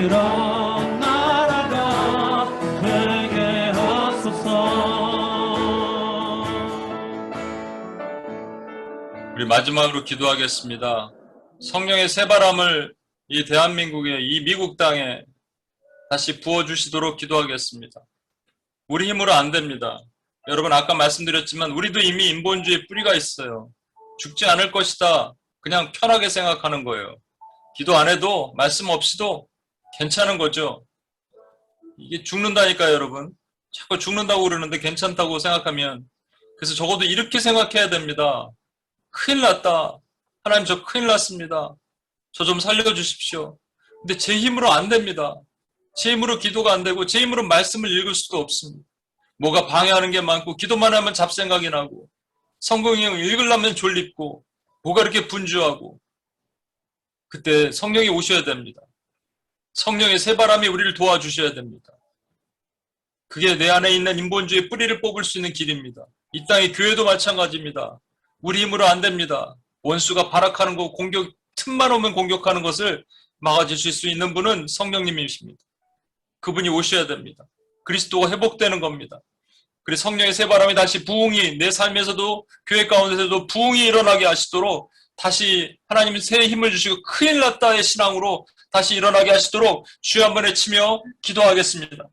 그런 나라가 되게 하소서. 우리 마지막으로 기도하겠습니다. 성령의 새바람을 이 대한민국의 이 미국 땅에 다시 부어주시도록 기도하겠습니다. 우리 힘으로 안 됩니다. 여러분 아까 말씀드렸지만 우리도 이미 인본주의 뿌리가 있어요. 죽지 않을 것이다. 그냥 편하게 생각하는 거예요. 기도 안 해도 말씀 없이도 괜찮은 거죠. 이게 죽는다니까요, 여러분. 자꾸 죽는다고 그러는데 괜찮다고 생각하면, 그래서 적어도 이렇게 생각해야 됩니다. 큰일 났다. 하나님 저 큰일 났습니다. 저 좀 살려주십시오. 근데 제 힘으로 안 됩니다. 제 힘으로 기도가 안 되고 제 힘으로 말씀을 읽을 수도 없습니다. 뭐가 방해하는 게 많고 기도만 하면 잡생각이 나고 성경을 읽으려면 졸립고 뭐가 이렇게 분주하고, 그때 성령이 오셔야 됩니다. 성령의 새바람이 우리를 도와주셔야 됩니다. 그게 내 안에 있는 인본주의 뿌리를 뽑을 수 있는 길입니다. 이 땅의 교회도 마찬가지입니다. 우리 힘으로 안 됩니다. 원수가 발악하는 거 공격, 틈만 오면 공격하는 것을 막아주실 수 있는 분은 성령님이십니다. 그분이 오셔야 됩니다. 그리스도가 회복되는 겁니다. 그래서 성령의 새바람이 다시 부흥이, 내 삶에서도 교회 가운데서도 부흥이 일어나게 하시도록 다시 하나님이 새 힘을 주시고 큰일 났다의 신앙으로 다시 일어나게 하시도록 주여 한번 외치며 기도하겠습니다.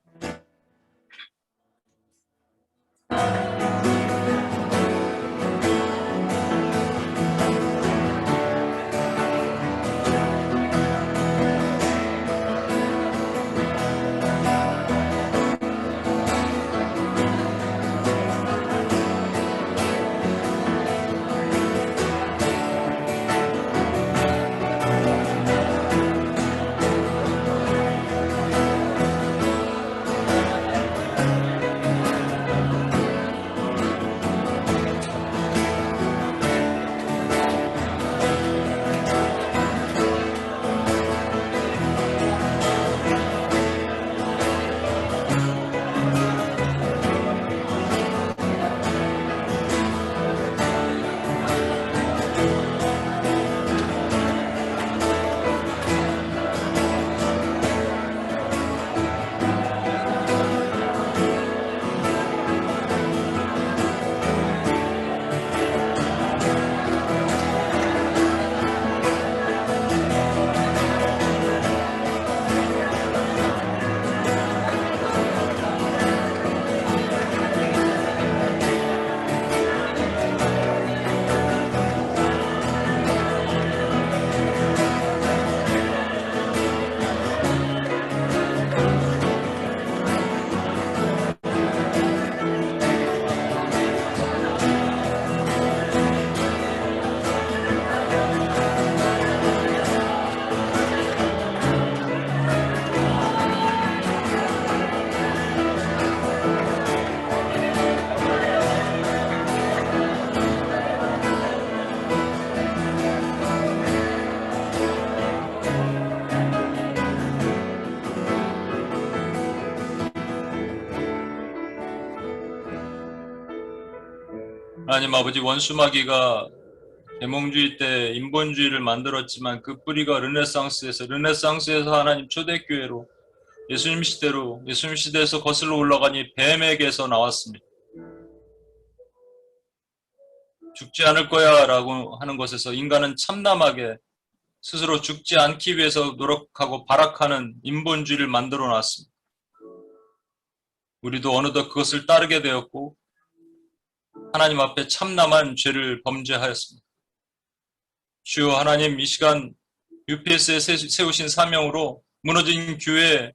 하나님 아버지, 원수마귀가 계몽주의 때 인본주의를 만들었지만 그 뿌리가 르네상스에서 하나님 초대교회로 예수님 시대에서 거슬러 올라가니 뱀에게서 나왔습니다. 죽지 않을 거야 라고 하는 것에서 인간은 참남하게 스스로 죽지 않기 위해서 노력하고 발악하는 인본주의를 만들어 놨습니다. 우리도 어느덧 그것을 따르게 되었고 하나님 앞에 참남한 죄를 범죄하였습니다. 주여 하나님, 이 시간 UPS에 세우신 사명으로 무너진 교회,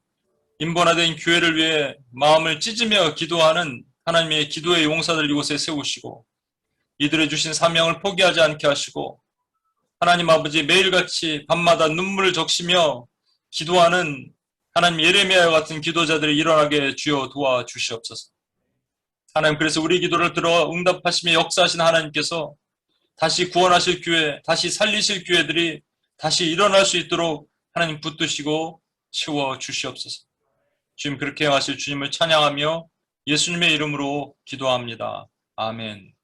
인본화된 교회를 위해 마음을 찢으며 기도하는 하나님의 기도의 용사들 이곳에 세우시고 이들의 주신 사명을 포기하지 않게 하시고 하나님 아버지, 매일같이 밤마다 눈물을 적시며 기도하는 하나님 예레미야와 같은 기도자들이 일어나게 주여 도와주시옵소서. 하나님, 그래서 우리 기도를 들어 응답하시며 역사하신 하나님께서 다시 구원하실 교회, 다시 살리실 교회들이 다시 일어날 수 있도록 하나님 붙드시고 채워주시옵소서. 주님, 그렇게 하실 주님을 찬양하며 예수님의 이름으로 기도합니다. 아멘.